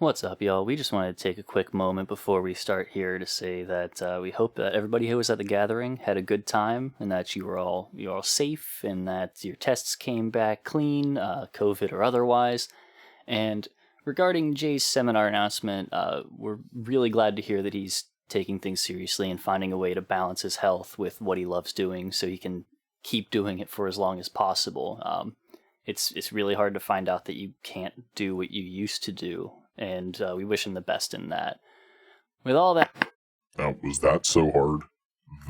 What's up, y'all? We just wanted to take a quick moment before we start here to say that we hope that everybody who was at the gathering had a good time, and that you're all safe, and that your tests came back clean, COVID or otherwise. And regarding Jay's seminar announcement, we're really glad to hear that he's taking things seriously and finding a way to balance his health with what he loves doing, so he can keep doing it for as long as possible. It's really hard to find out that you can't do what you used to do. And we wish him the best in that. With all that... Now, was that so hard?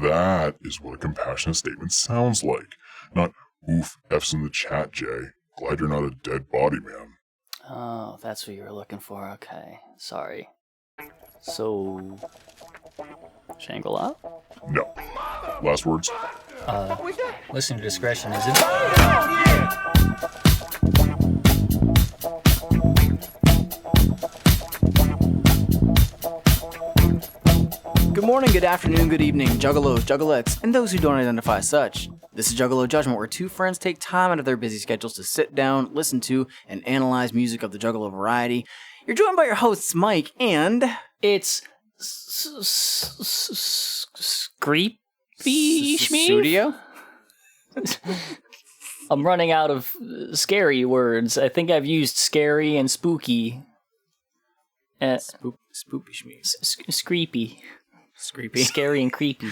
That is what a compassionate statement sounds like. Not, oof, F's in the chat, Jay. Glad you're not a dead body, man. Oh, that's what you were looking for. Okay, sorry. So... Shangri-La? No. Last words? Listener discretion is advised. Good morning, good afternoon, good evening, Juggalos, Juggalettes, and those who don't identify as such. This is Juggalo Judgment, where two friends take time out of their busy schedules to sit down, listen to, and analyze music of the Juggalo variety. You're joined by your hosts, Mike, and... It's... Creepy Schmeev? Studio? I'm running out of scary words. I think I've used scary and spooky. Spoopy Schmeev. Screepy. Screepy. Scary and creepy.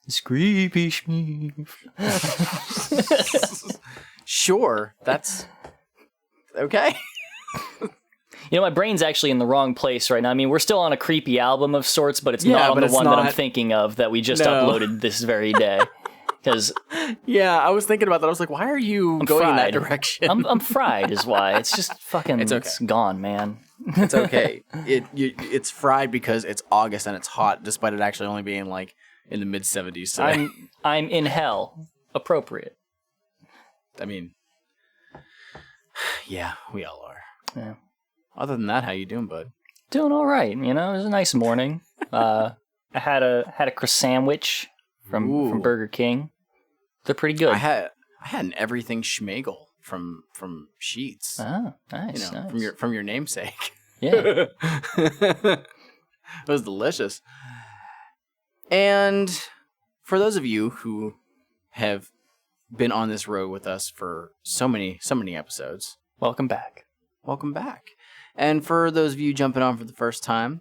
Screepy Schmeev. Sure, that's... Okay. You know, my brain's actually in the wrong place right now. I mean, we're still on a creepy album of sorts, but it's not on the one that I'm thinking of that we just uploaded this very day. Because yeah, I was thinking about that. I was like, why are you going in that direction? I'm fried is why. It's just fucking, it's gone, man. It's okay. It's fried because it's August and it's hot, despite it actually only being like in the mid 70s today. I'm in hell. Appropriate. I mean, yeah, we all are. Yeah. Other than that, how you doing, bud? Doing all right. You know, it was a nice morning. I had a croissant sandwich from Burger King. They're pretty good. I had an everything schmegel from Sheets. Oh, nice, you know, nice. from your namesake. Yeah. It was delicious. And for those of you who have been on this road with us for so many episodes, welcome back. Welcome back. And for those of you jumping on for the first time,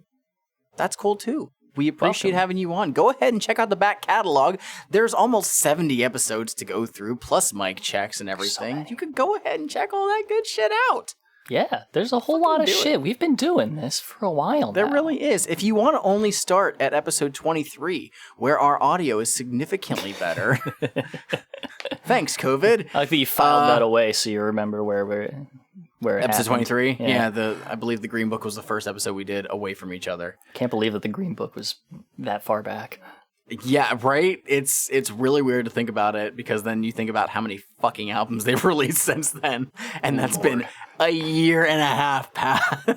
that's cool too. We appreciate having you on. Go ahead and check out the back catalog. There's almost 70 episodes to go through, plus mic checks and everything. You could go ahead and check all that good shit out. Yeah, there's a whole lot of shit. We've been doing this for a while now. There really is. If you want to only start at episode 23, where our audio is significantly better. Thanks, COVID. I like that you filed that away so you remember where it episode 23? Yeah, I believe the Green Book was the first episode we did away from each other. Can't believe that the Green Book was that far back. Yeah, right? It's really weird to think about it, because then you think about how many fucking albums they've released since then, and that's been a year and a half past.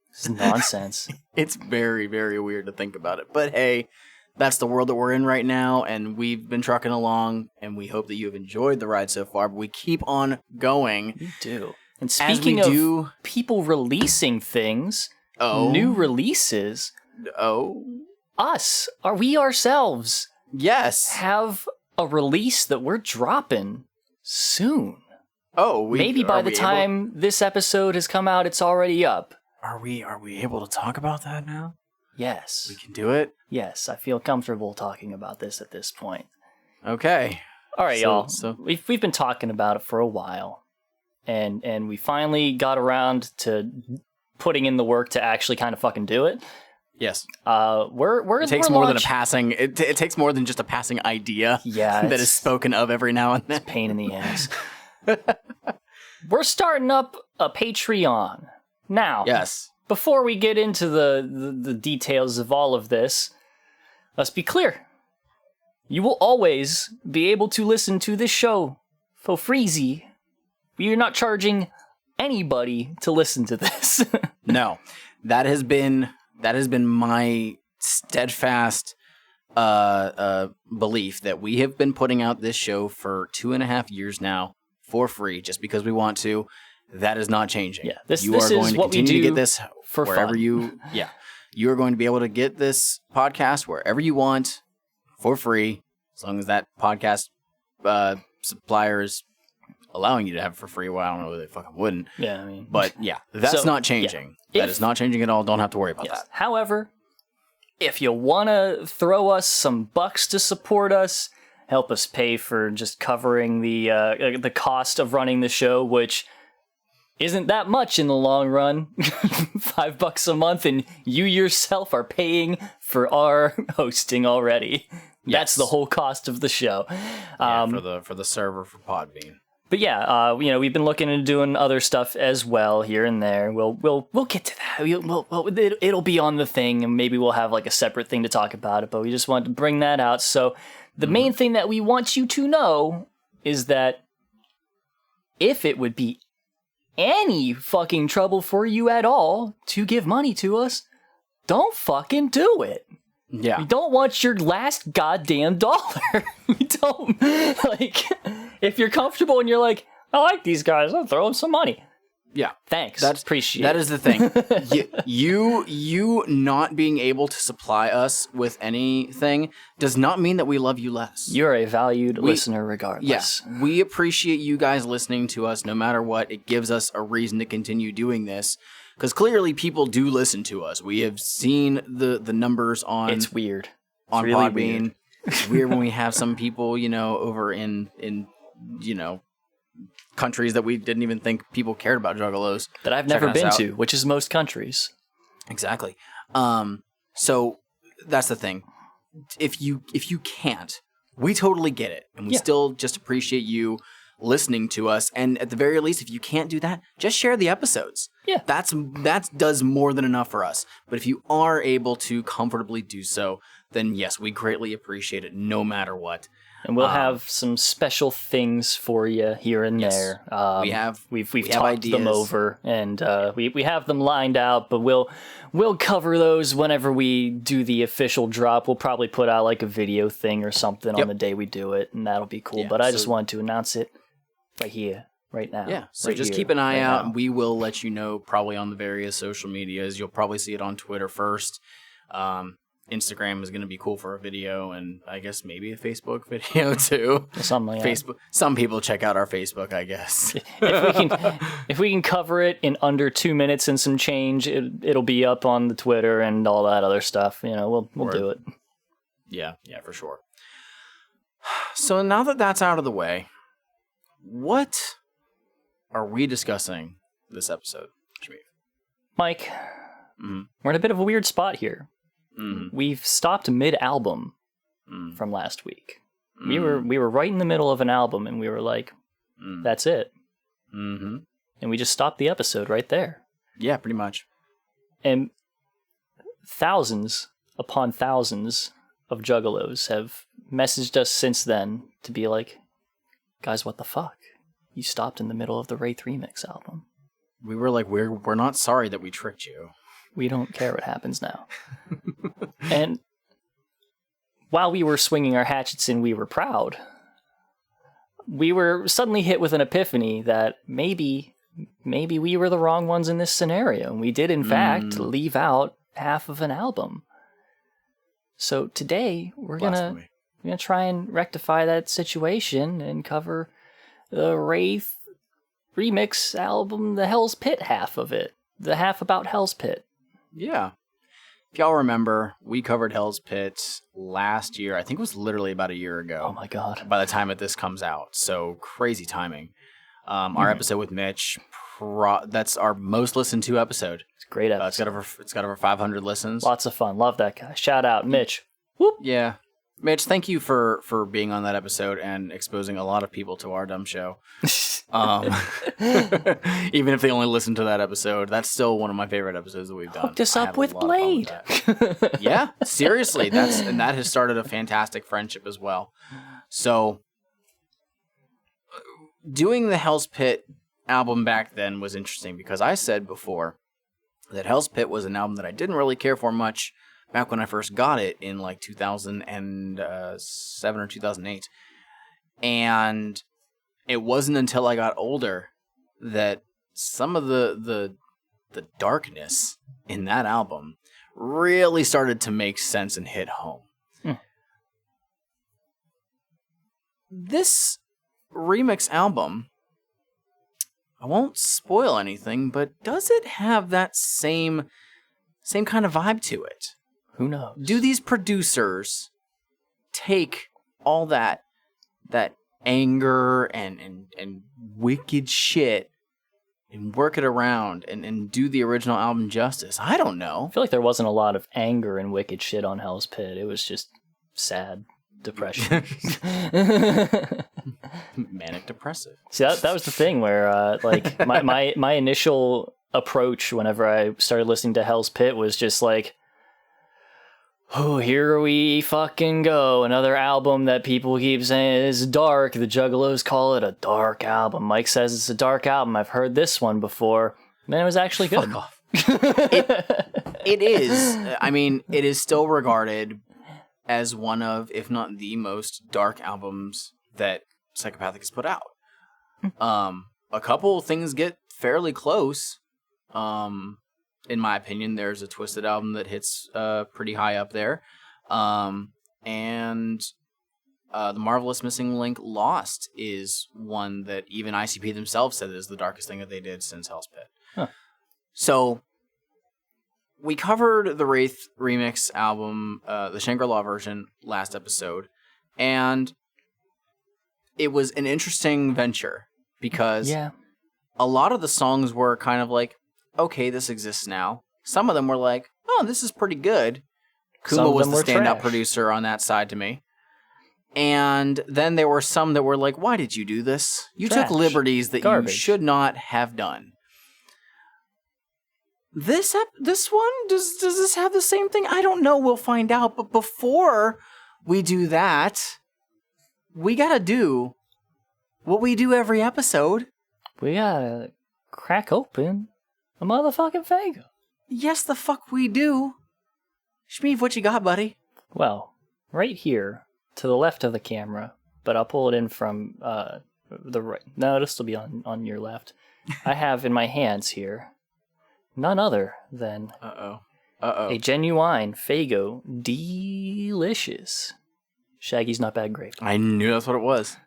It's nonsense. It's very, very weird to think about it. But hey, that's the world that we're in right now, and we've been trucking along, and we hope that you have enjoyed the ride so far, but we keep on going. We do. And speaking of people releasing things, new releases, we ourselves have a release that we're dropping soon. Maybe by the time this episode has come out, it's already up. Are we able to talk about that now? Yes. We can do it? Yes, I feel comfortable talking about this at this point. Okay. All right, y'all. So we've been talking about it for a while, and we finally got around to putting in the work to actually kind of fucking do it. Yes. It takes more than a passing. It takes more than just a passing idea. Yeah, that is spoken of every now and then. It's a pain in the ass. We're starting up a Patreon now. Yes. Before we get into the details of all of this, let's be clear. You will always be able to listen to this show for freezy. We are not charging anybody to listen to this. No, that has been my steadfast belief that we have been putting out this show for 2.5 years now for free, just because we want to. that is not changing. Yeah, this are is going to what we continue to do get this for wherever fun. You are going to be able to get this podcast wherever you want for free, as long as that podcast supplier is allowing you to have it for free. Well, I don't know, they fucking wouldn't. Yeah, I mean, but yeah, that's not changing. That is not changing at all. Don't have to worry about that. However, if you want to throw us some bucks to support us, help us pay for just covering the cost of running the show, which isn't that much in the long run. $5 a month, and you yourself are paying for our hosting already. Yes. That's the whole cost of the show. For the server for Podbean. But yeah, we've been looking into doing other stuff as well here and there. We'll get to that. It'll be on the thing, and maybe we'll have like a separate thing to talk about it. But we just wanted to bring that out. So the main thing that we want you to know is that if it would be any fucking trouble for you at all to give money to us, don't fucking do it. Yeah. We don't want your last goddamn dollar. We don't, if you're comfortable and you're like, I like these guys, I'll throw them some money. Yeah. Thanks. Appreciate that. Is the thing. you not being able to supply us with anything does not mean that we love you less. You're a valued listener regardless. Yes. We appreciate you guys listening to us no matter what. It gives us a reason to continue doing this. Because clearly people do listen to us. We have seen the numbers on... It's weird. On really Podbean. Weird. It's weird when we have some people, over in countries that we didn't even think people cared about Juggalos. That I've never been to, which is most countries. Exactly. So that's the thing. If you can't, we totally get it. And we still just appreciate you listening to us. And at the very least, if you can't do that, just share the episodes. Yeah. That does more than enough for us. But if you are able to comfortably do so, then yes, we greatly appreciate it no matter what. And we'll have some special things for you here and there. We've talked ideas. them over, and we have them lined out. But we'll cover those whenever we do the official drop. We'll probably put out like a video thing or something on the day we do it, and that'll be cool. Yeah, but I just wanted to announce it right here, right now. Yeah. So just keep an eye out, and we will let you know probably on the various social medias. You'll probably see it on Twitter first. Instagram is going to be cool for a video, and I guess maybe a Facebook video too. Something like Facebook. Some people check out our Facebook, I guess. if we can cover it in under 2 minutes and some change, it'll be up on the Twitter and all that other stuff. We'll do it. Yeah, for sure. So now that that's out of the way, what are we discussing this episode, Schmeev? Mike, we're in a bit of a weird spot here. We've stopped mid-album from last week. We were right in the middle of an album, and we were like, that's it. And we just stopped the episode right there. Yeah, pretty much. And thousands upon thousands of Juggalos have messaged us since then to be like, guys, what the fuck? You stopped in the middle of the Wraith Remix album. We were like, we're not sorry that we tricked you. We don't care what happens now. And while we were swinging our hatchets and we were proud, we were suddenly hit with an epiphany that maybe we were the wrong ones in this scenario. And we did, in fact, leave out half of an album. So today, we're gonna try and rectify that situation and cover the Wraith Remix album, the Hell's Pit half of it. The half about Hell's Pit. Yeah. If y'all remember, we covered Hell's Pit last year. I think it was literally about a year ago. Oh my god. By the time that this comes out. So crazy timing. Our episode with Mitch, that's our most listened to episode. It's a great episode. It's got over 500 listens. Lots of fun. Love that guy. Shout out, Mitch. Whoop. Yeah. Mitch, thank you for being on that episode and exposing a lot of people to our dumb show. Even if they only listen to that episode, that's still one of my favorite episodes that we've done. Hooked us up with Blade. Yeah, seriously, that has started a fantastic friendship as well. So, doing the Hell's Pit album back then was interesting because I said before that Hell's Pit was an album that I didn't really care for much back when I first got it in like 2007 or 2008. And it wasn't until I got older that some of the darkness in that album really started to make sense and hit home. This remix album, I won't spoil anything, but does it have that same kind of vibe to it? Who knows? Do these producers take all that anger and wicked shit and work it around and do the original album justice? I don't know. I feel like there wasn't a lot of anger and wicked shit on Hell's Pit. It was just sad depression. Manic depressive. See, that was the thing where like my initial approach whenever I started listening to Hell's Pit was just like, oh, here we fucking go. Another album that people keep saying is dark. The Juggalos call it a dark album. Mike says it's a dark album. I've heard this one before. And it was actually good. Fuck off. It is. I mean, it is still regarded as one of, if not the most dark albums that Psychopathic has put out. A couple things get fairly close. In my opinion, there's a Twisted album that hits pretty high up there. And The Marvelous Missing Link Lost is one that even ICP themselves said is the darkest thing that they did since Hell's Pit. Huh. So we covered the Wraith Remix album, the Shangri-La version, last episode. And it was an interesting venture because a lot of the songs were kind of like, okay, this exists now. Some of them were like, oh, this is pretty good. Kuma was the standout producer on that side to me. And then there were some that were like, why did you do this? You took liberties that you should not have done. This one, does this have the same thing? I don't know. We'll find out. But before we do that, we gotta do what we do every episode. We gotta crack open a motherfucking Fago. Yes, the fuck we do. Schmeev, what you got, buddy? Well, right here, to the left of the camera, but I'll pull it in from the right. No, it'll still be on your left. I have in my hands here none other than a genuine Fago Delicious Shaggy's Not Bad Grape. I knew that's what it was.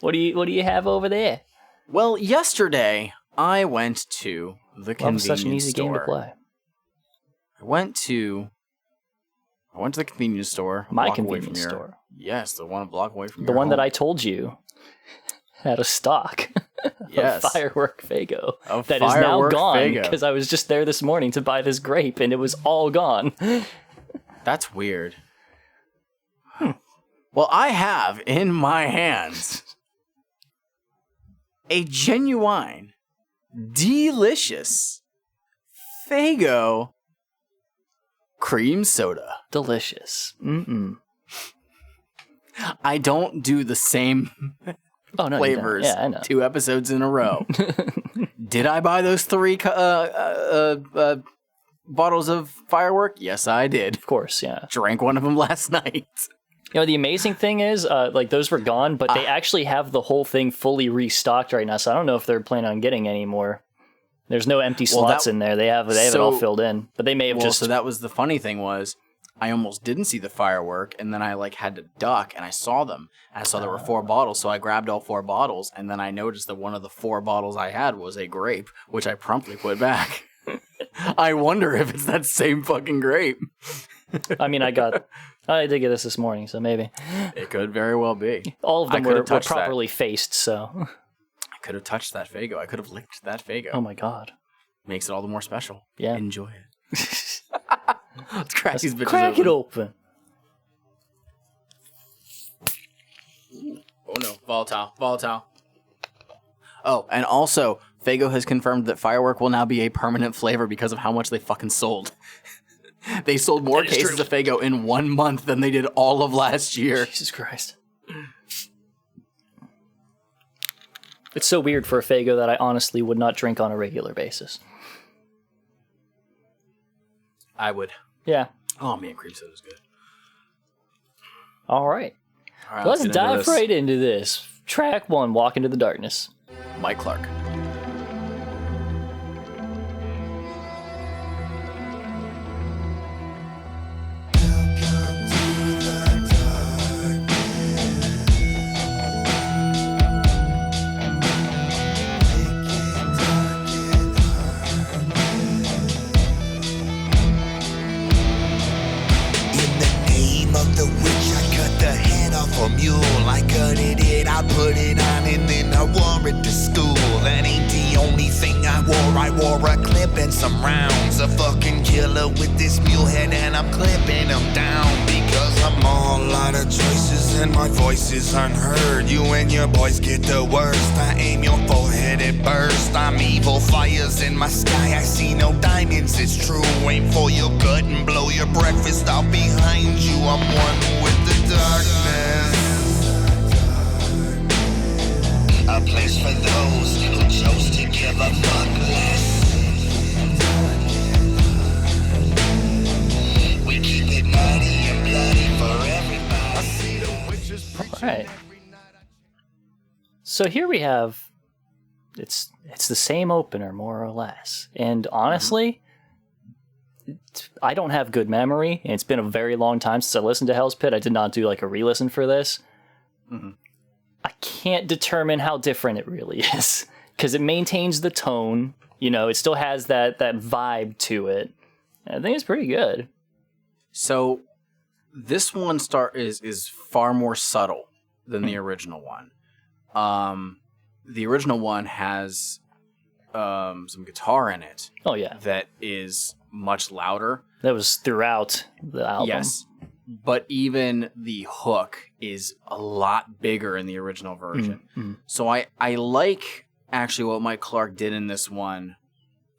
What do you have over there? Well, yesterday I went to the convenience store. Such an easy game to play. I went to the convenience store. My convenience store. Yes, the one a block away from the one that I told you had a stock. Yes. Of Firework Fago. That is now gone because I was just there this morning to buy this grape and it was all gone. That's weird. Well, I have in my hands a genuine, delicious Fago cream soda. Delicious. I don't do the same flavors 2 episodes in a row. Did I buy those 3 bottles of Firework? Yes, I did. Of course, yeah. Drank one of them last night. You know, the amazing thing is, like, those were gone, but they actually have the whole thing fully restocked right now, so I don't know if they're planning on getting any more. There's no empty slots in there. They have it all filled in, but they may have just... So that was the funny thing was, I almost didn't see the Firework, and then I, like, had to duck, and I saw them, and I saw there were 4 bottles, so I grabbed all 4 bottles, and then I noticed that one of the 4 bottles I had was a grape, which I promptly put back. I wonder if it's that same fucking grape. I mean, I did get this morning, so maybe. It could very well be. All of them were properly faced, so. I could have touched that Fago. I could have licked that Fago. Oh my god. Makes it all the more special. Yeah. Enjoy it. Let's crack these bitches Crack it open. Oh no, volatile. Oh, and also, Fago has confirmed that Firework will now be a permanent flavor because of how much they fucking sold. They sold more cases of Fago in 1 month than they did all of last year. Jesus Christ. It's so weird for a Fago that I honestly would not drink on a regular basis. I would. Yeah. Oh man, cream soda is good. All right. Let's dive right into this. Track 1, Walk Into the Darkness. Mike Clark. a clip and some rounds. A fucking killer with this mule head and I'm clipping them down. Because I'm all out of choices and my voice is unheard. You and your boys get the worst. I aim your forehead and burst. I'm evil fires in my sky. I see no diamonds, it's true. Aim for your gut and blow your breakfast out behind you. I'm one with the darkness. A place for those who chose to give a fuck less. We keep it naughty and bloody for everybody. I see the witches preaching All right. So here we have, it's the same opener more or less, and honestly, I don't have good memory, and it's been a very long time since I listened to Hell's Pit. I did not do like a re-listen for this. Mm-hmm. I can't determine how different it really is because it maintains the tone. You know, it still has that vibe to it. I think it's pretty good. So this one is far more subtle than the original one. The original one has some guitar in it. Oh yeah, that is much louder. That was throughout the album. Yes, but even the hook is a lot bigger in the original version. Mm-hmm. So I like actually what Mike Clark did in this one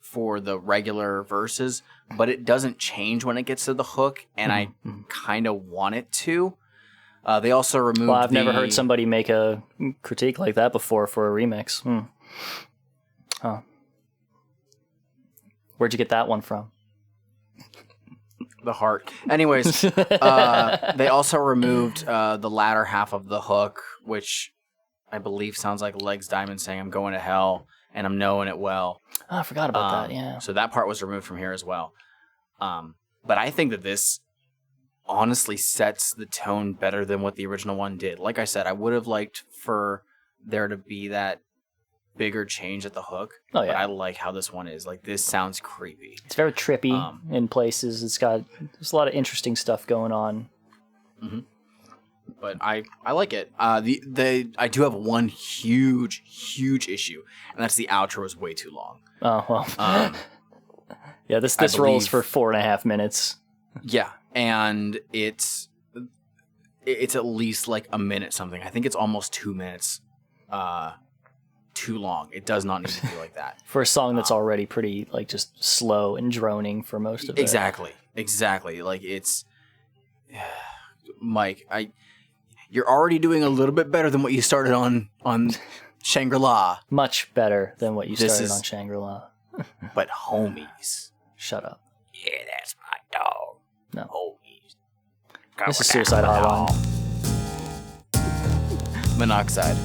for the regular verses, but it doesn't change when it gets to the hook, and I kind of want it to. They also removed. Well, I've never heard somebody make a critique like that before for a remix. Huh. Where'd you get that one from? The heart. Anyways, they also removed the latter half of the hook, which I believe sounds like Legs Diamond saying, "I'm going to hell and I'm knowing it well." Oh, I forgot about that. Yeah. So that part was removed from here as well. But I think that this honestly sets the tone better than what the original one did. Like I said, I would have liked for there to be that bigger change at the hook. Oh, yeah. But I like how this one is. Like, this sounds creepy. It's very trippy in places. There's a lot of interesting stuff going on. Mm-hmm. But I like it. I do have one huge issue, and that's the outro is way too long. Oh, well. Yeah, this rolls for 4.5 minutes. Yeah, and it's at least like a minute something. I think it's almost 2 minutes too long. It does not need to be like that. For a song that's already pretty like just slow and droning for most of it. Exactly. Like it's Mike, you're already doing a little bit better than what you started on Shangri-La. Much better than what you started on Shangri-La. But homies. Shut up. Yeah, that's my dog. No. Homies. This is Suicide Hotline. Monoxide.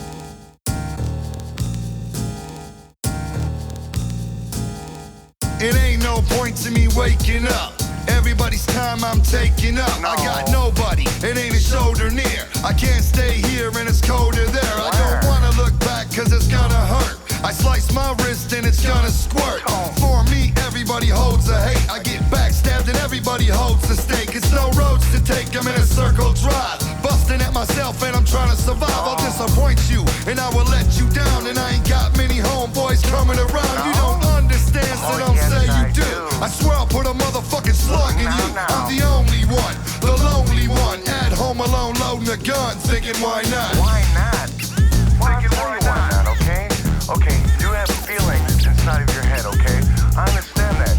It ain't no point to me waking up. Everybody's time I'm taking up. I got nobody, it ain't a shoulder near. I can't stay here and it's colder there. I don't wanna look back cause it's gonna hurt. I slice my wrist and it's gonna squirt. For me, everybody holds a hate. I get backstabbed and everybody holds the stake. It's no roads to take, I'm in a circle drive. Busting at myself and I'm trying to survive. I'll disappoint you and I will let you down. And I ain't got many homeboys coming around. You don't understand, so don't say you do. I swear I'll put a motherfucking slug in you. I'm the only one, the lonely one. At home alone loading a gun, thinking why not? Why not? Thinking why not, okay? Okay, you have feelings inside of your head, okay? I understand that.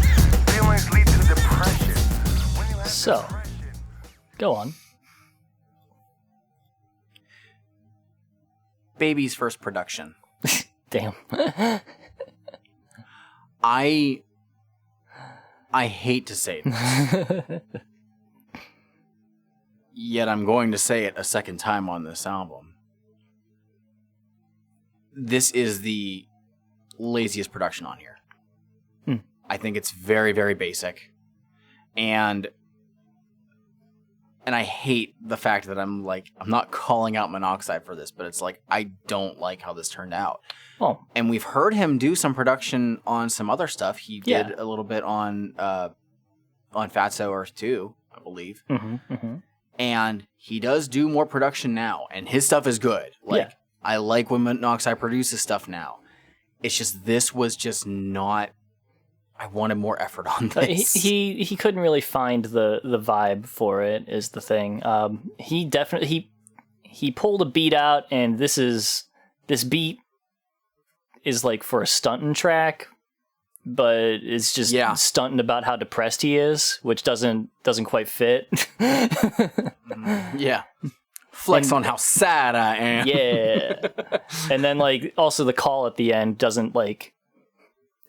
Feelings lead to depression. So, go on. Baby's first production. Damn. I hate to say this. Yet I'm going to say it a second time on this album. This is the laziest production on here. I think it's very, very basic. And I hate the fact that I'm not calling out Monoxide for this, but it's like, I don't like how this turned out. Oh. And we've heard him do some production on some other stuff. He did a little bit on Fatso Earth 2, I believe. And he does do more production now, and his stuff is good. I like when Monoxide produces stuff now. It's just, this was just not I wanted more effort on this. He couldn't really find the vibe for it is the thing. He definitely he pulled a beat out, and this beat is like for a stunting track, but it's just stunting about how depressed he is, which doesn't quite fit. Yeah. Flex on how sad I am. Yeah. And then like also the call at the end doesn't like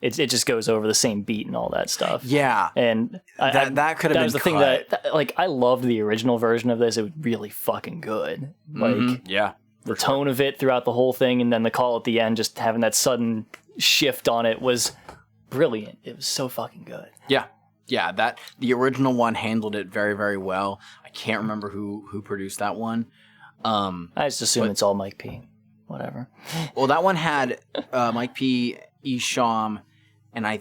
it just goes over the same beat and all that stuff. Yeah. And that could have been was the thing that like I loved the original version of this. It was really fucking good. Like the tone of it throughout the whole thing, and then the call at the end, just having that sudden shift on it was brilliant. It was so fucking good. Yeah. Yeah, that the original one handled it very, very well. I can't remember who produced that one. I just assume it's all Mike P. Whatever. Well, that one had Mike P, Esham, and I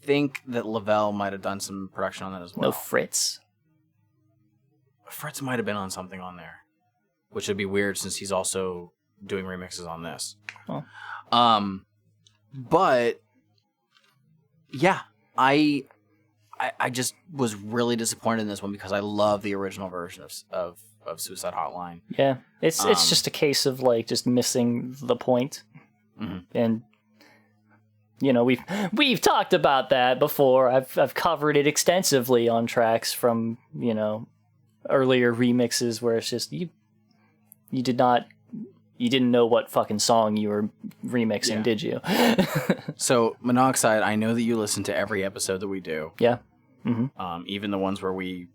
think that Lavelle might have done some production on that as well. No Fritz. Fritz might have been on something on there, which would be weird since he's also doing remixes on this. Oh. But yeah, I just was really disappointed in this one because I love the original version of Suicide Hotline. Yeah, it's just a case of like just missing the point, and you know we've talked about that before. I've covered it extensively on tracks from earlier remixes where it's just you didn't know what fucking song you were remixing, did you? So Monoxide, I know that you listen to every episode that we do. Yeah. Even the ones where we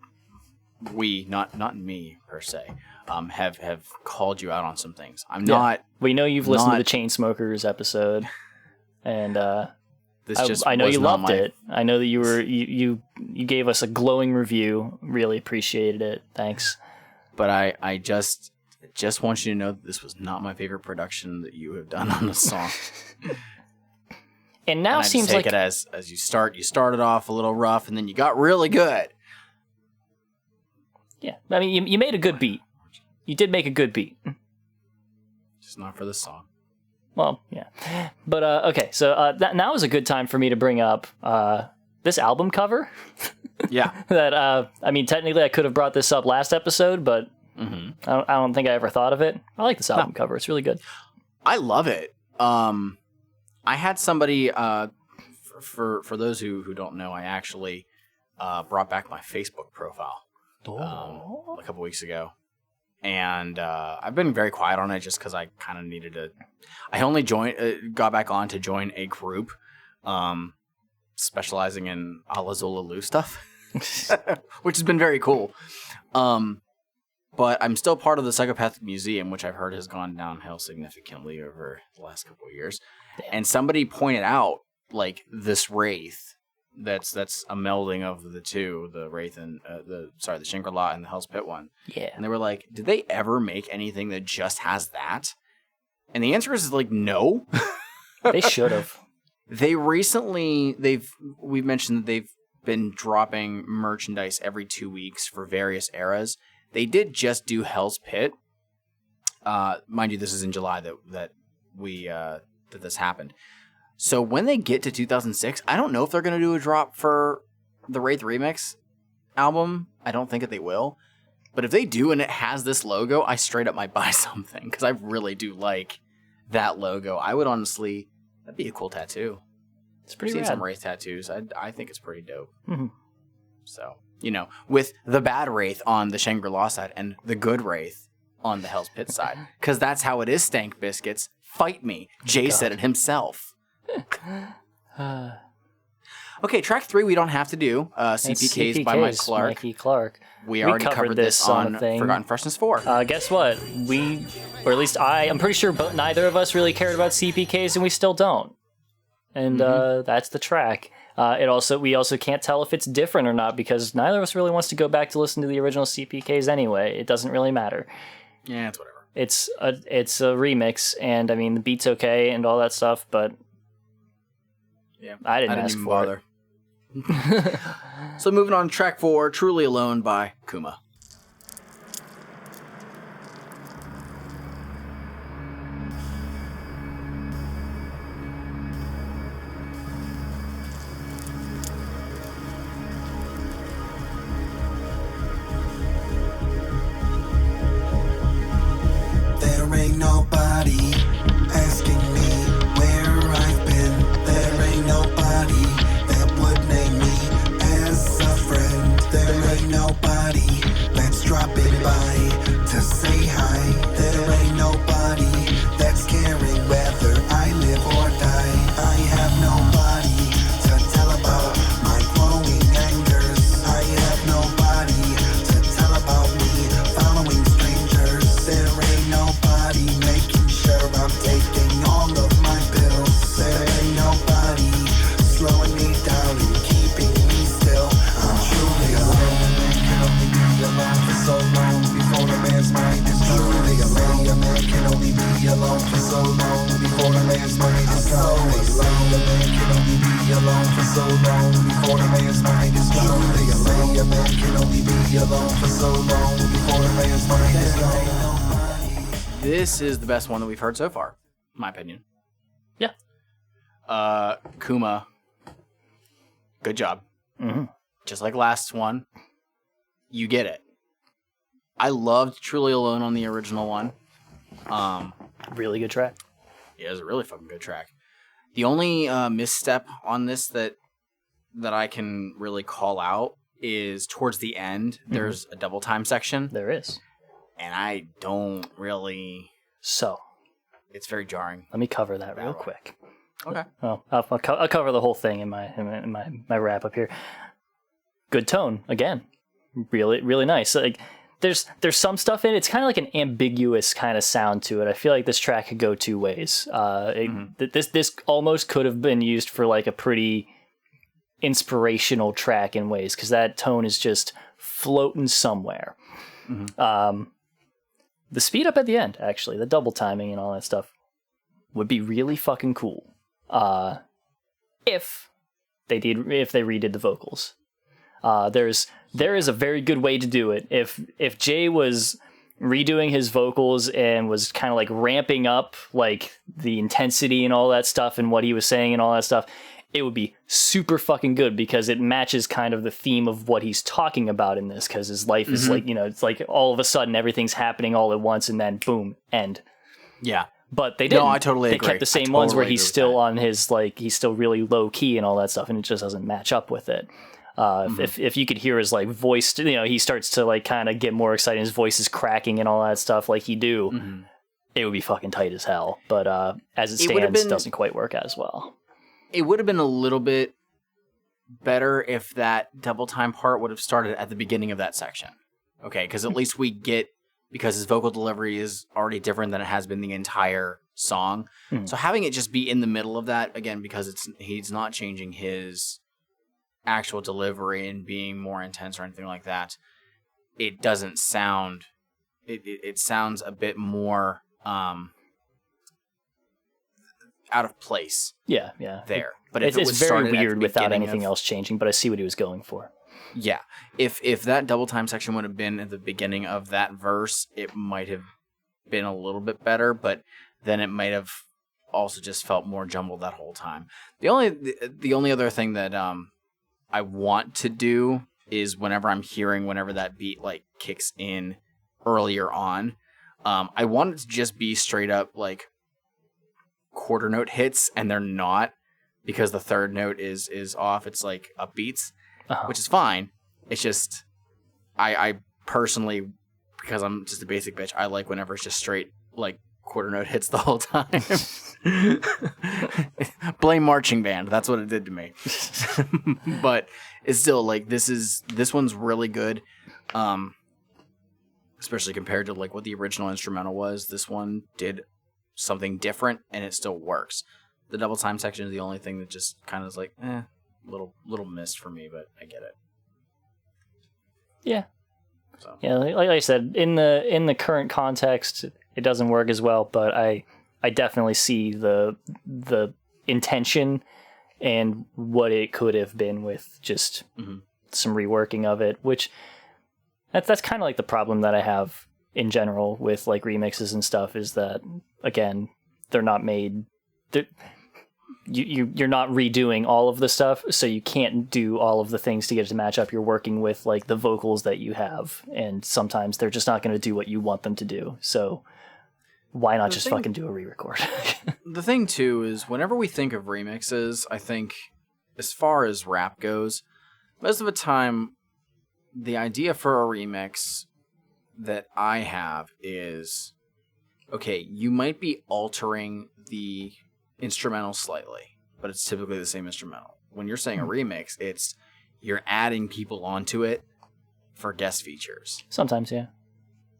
not me per se, have called you out on some things. We know you've listened to the Chainsmokers episode, and I know you loved it. I know that you gave us a glowing review. Really appreciated it. Thanks. But I just want you to know that this was not my favorite production that you have done on the song. And now seems like it as you started off a little rough and then you got really good. Yeah, I mean you made a good beat. You did make a good beat. Just not for this song. Well, yeah, but okay. So now is a good time for me to bring up this album cover. Yeah. That I mean, technically I could have brought this up last episode, but I don't think I ever thought of it. I like this album cover. It's really good. I love it. I had somebody, for those who don't know, I actually brought back my Facebook profile a couple weeks ago. And I've been very quiet on it just because I kind of needed to... I only got back on to join a group specializing in Ala Zulalu stuff, which has been very cool. But I'm still part of the Psychopathic Museum, which I've heard has gone downhill significantly over the last couple of years. Damn. And somebody pointed out, like, this Wraith that's a melding of the two, the Wraith and the Shangri-La and the Hell's Pit one. Yeah. And they were like, did they ever make anything that just has that? And the answer is like, no. They should have. They recently, we've mentioned that they've been dropping merchandise every 2 weeks for various eras. They did just do Hell's Pit. Mind you, this is in July that this happened. So when they get to 2006, I don't know if they're going to do a drop for the Wraith Remix album. I don't think that they will. But if they do and it has this logo, I straight up might buy something because I really do like that logo. I would honestly, that'd be a cool tattoo. It's pretty rad. I've seen some Wraith tattoos. I think it's pretty dope. Mm-hmm. So, with the bad Wraith on the Shangri-La side and the good Wraith on the Hell's Pit side. Because that's how it is, Stank Biscuits. Fight me. Jay said it himself. Okay, track 3 we don't have to do. CPKs by Mike Clark. Mikey Clark. We already covered this on Forgotten Freshness 4. Guess what? Or at least I'm pretty sure neither of us really cared about CPKs, and we still don't. And that's the track. We also can't tell if it's different or not because neither of us really wants to go back to listen to the original CPKs anyway. It doesn't really matter. Yeah, it's whatever. It's a remix, and I mean the beat's okay and all that stuff, but yeah, I didn't ask even for bother. So moving on to track 4, Truly Alone by Kuma. ain't nobody. Let's drop it by to say hi. There ain't nobody that's caring whether I live or die. I have nobody to tell about my growing angers. I have nobody to tell about me following strangers. There ain't nobody making sure I'm taking all of my pills. There ain't nobody slowing me down and keeping me still. I'm truly alone. A man can only be alone for so long before the man's mind is truly alone. A man can only be alone for so long before the man's mind is gone. A man can only be alone for so long before the man's mind is truly alone. A man can only be alone for so long before the man's mind is gone. This is the best one that we've heard so far, in my opinion. Yeah. Kuma, good job. Mm-hmm. Just like last one, you get it. I loved Truly Alone on the original one. Really good track. Yeah, it was a really fucking good track. The only misstep on this that I can really call out is towards the end, there's a double time section. There is. And I don't really... So. It's very jarring. Let me cover that real quick. Okay. Well, I'll cover the whole thing in my wrap up here. Good tone again. Really, really nice. Like there's some stuff in it. It's kind of like an ambiguous kind of sound to it. I feel like this track could go two ways. This almost could have been used for like a pretty inspirational track in ways, because that tone is just floating somewhere. The speed up at the end, actually, the double timing and all that stuff, would be really fucking cool. If they redid the vocals. There is a very good way to do it. If Jay was redoing his vocals and was kind of like ramping up like the intensity and all that stuff and what he was saying and all that stuff, it would be super fucking good, because it matches kind of the theme of what he's talking about in this, because his life is like, it's like all of a sudden everything's happening all at once and then boom, end. Yeah. But they didn't. No, I totally agree. They kept the same ones where he's still on his, like, he's still really low key and all that stuff, and it just doesn't match up with it. If you could hear his like voice, he starts to like kind of get more excited, his voice is cracking and all that stuff like he do, it would be fucking tight as hell. But as it stands, it doesn't quite work as well. It would have been a little bit better if that double time part would have started at the beginning of that section. Okay, because at least we get, because his vocal delivery is already different than it has been the entire song. So having it just be in the middle of that, again, because he's not changing his actual delivery and being more intense or anything like that, it doesn't sound, it sounds a bit more out of place. Yeah. There. But if it's very weird without anything else changing, but I see what he was going for. Yeah. If that double time section would have been at the beginning of that verse, it might have been a little bit better, but then it might have also just felt more jumbled that whole time. The only other thing that I want to do is whenever that beat like kicks in earlier on, I want it to just be straight up like quarter note hits, and they're not, because the third note is off. It's like upbeats, which is fine. It's just I personally, because I'm just a basic bitch, I like whenever it's just straight like quarter note hits the whole time. Blame marching band. That's what it did to me. But it's still like, this one's really good. Especially compared to like what the original instrumental was. This one did something different and it still works. The double time section is the only thing that just kind of is like, little missed for me, but I get it. Yeah. So. Yeah, like I said, in the current context, it doesn't work as well, but I definitely see the intention and what it could have been with just some reworking of it, which that's kind of like the problem that I have in general with like remixes and stuff, is that, again, they're not made... You're not redoing all of the stuff, so you can't do all of the things to get it to match up. You're working with like the vocals that you have, and sometimes they're just not going to do what you want them to do. So why not just fucking do a re-record? The thing too is, whenever we think of remixes, I think as far as rap goes, most of the time the idea for a remix that I have is, okay, you might be altering the instrumental slightly, but it's typically the same instrumental. When you're saying a remix, it's you're adding people onto it for guest features. Sometimes, yeah.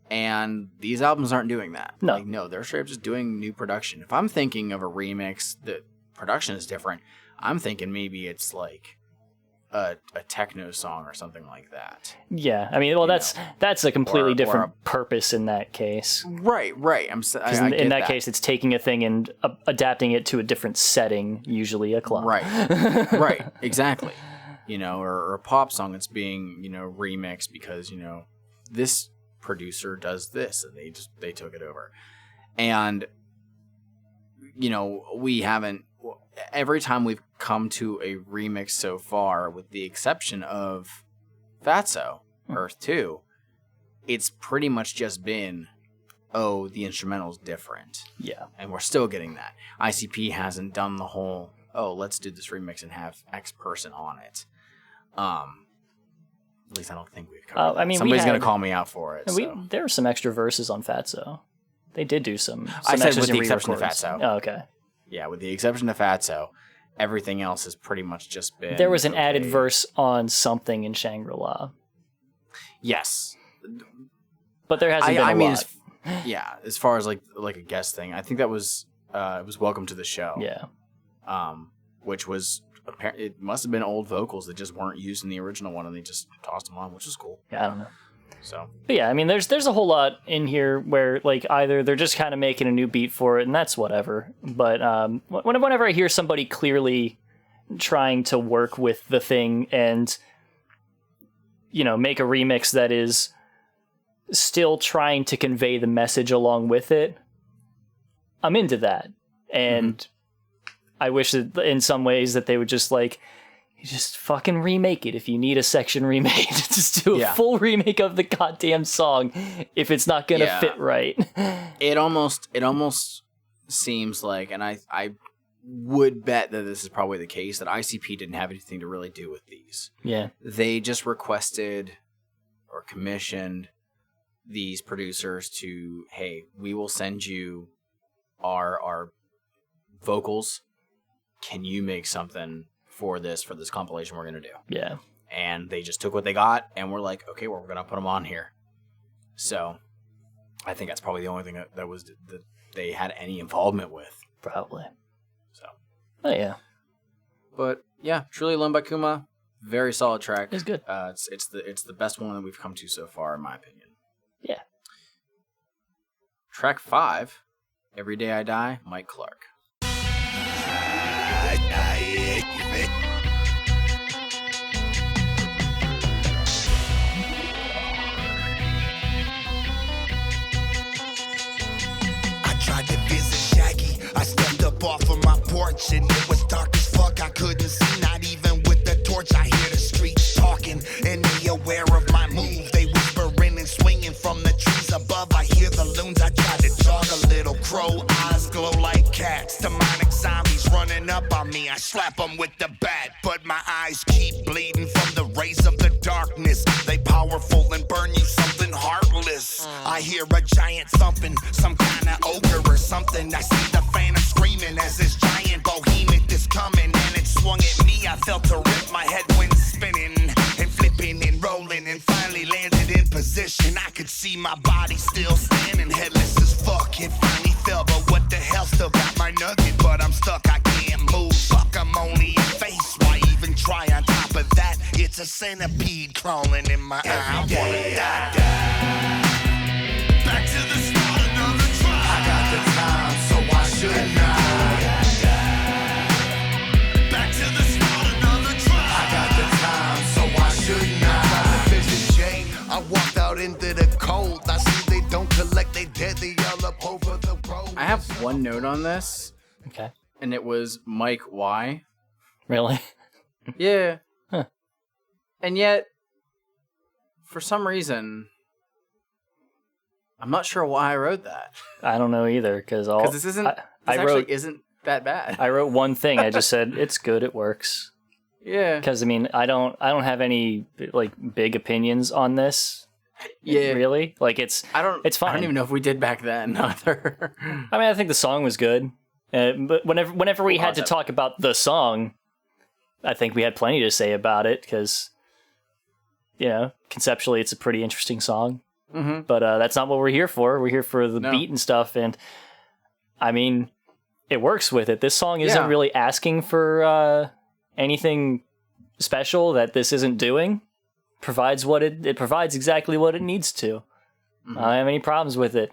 And these albums aren't doing that. No. Like, no, they're straight up just doing new production. If I'm thinking of a remix, the production is different. I'm thinking maybe it's like a techno song or something like that. Yeah, I mean, well, that's a completely different purpose in that case. Right. In that case, it's taking a thing and adapting it to a different setting, usually a club. Right, exactly. Or a pop song that's being, remixed because, this producer does this and they took it over. And, we haven't, every time we've come to a remix so far, with the exception of Fatso, Earth 2, it's pretty much just been, the instrumental's different. Yeah. And we're still getting that. ICP hasn't done the whole, let's do this remix and have X person on it. At least I don't think we've covered that. I mean, somebody's going to call me out for it. There were some extra verses on Fatso. They did do some I said extras with the in exception of re-records. Fatso. Oh, okay. Yeah, with the exception of Fatso, everything else has pretty much just been... There was an added verse on something in Shangri-La. Yes. But there hasn't been a lot. As far as like a guest thing, I think that was it was Welcome to the Show. Yeah. Which was... It must have been old vocals that just weren't used in the original one, and they just tossed them on, which is cool. Yeah, I don't know. So, but yeah, I mean, there's a whole lot in here where like either they're just kind of making a new beat for it, and that's whatever. But whenever I hear somebody clearly trying to work with the thing and make a remix that is still trying to convey the message along with it, I'm into that, and. I wish that in some ways that they would just just fucking remake it. If you need a section remade, just do a full remake of the goddamn song if it's not going to fit right. It almost seems like, and I would bet that this is probably the case, that ICP didn't have anything to really do with these. Yeah. They just requested or commissioned these producers to, hey, we will send you our vocals. Can you make something for this compilation we're going to do? Yeah. And they just took what they got and were like, okay, well, we're going to put them on here. So I think that's probably the only thing that they had any involvement with. Probably. So. Oh, yeah. But yeah, Truly Alone by Kuma, very solid track. It's good. It's the best one that we've come to so far, in my opinion. Yeah. Track 5, Every Day I Die, Mike Clark. I tried to visit Shaggy. I stepped up off of my porch and it was dark as fuck. I couldn't see, not even with the torch. I hear the streets talking and they aware of my move. They whispering and swinging from the trees above. I hear the loons. I tried to jog a little crow. Eyes glow like cats. Demonic zombies running up on me. I slap them with the bat, but my eyes keep bleeding from the rays of the darkness. They powerful and burn you something heartless. I hear a giant thumping, some kind of ogre or something. I see the phantom screaming as this giant behemoth is coming, and it swung at me. I felt to rip, my head went spinning and flipping and rolling, and finally landed in position. I could see my body still standing, headless as fuck. It finally fell, but what the hell, still got my nugget, but I'm stuck, I can't move. Fuck, I'm only a face, why even try? On top of that, it's a centipede crawling in my eye. I wanna die. Back to the start, another try. I got the time, so why shouldn't I? Back to the start, another try. I got the time, so why shouldn't I? Trying to visit Jay, I walked out into the cold. I see they don't collect, they dead, they all up over the road. I have one note on this. Okay. And it was, Mike, why? Really? Yeah. Huh. And yet, for some reason, I'm not sure why I wrote that. I don't know either, because this isn't. This actually isn't that bad. I wrote one thing. I just said it's good. It works. Yeah. Because I mean, I don't have any like big opinions on this. Yeah. Really? Like it's fine. I don't even know if we did back then either. I mean, I think the song was good. But whenever we had to talk about the song, I think we had plenty to say about it because, you know, conceptually it's a pretty interesting song. Mm-hmm. But that's not what we're here for. We're here for the beat and stuff. And I mean, it works with it. This song isn't really asking for anything special that this isn't doing. Provides it provides exactly what it needs to. I don't have any problems with it.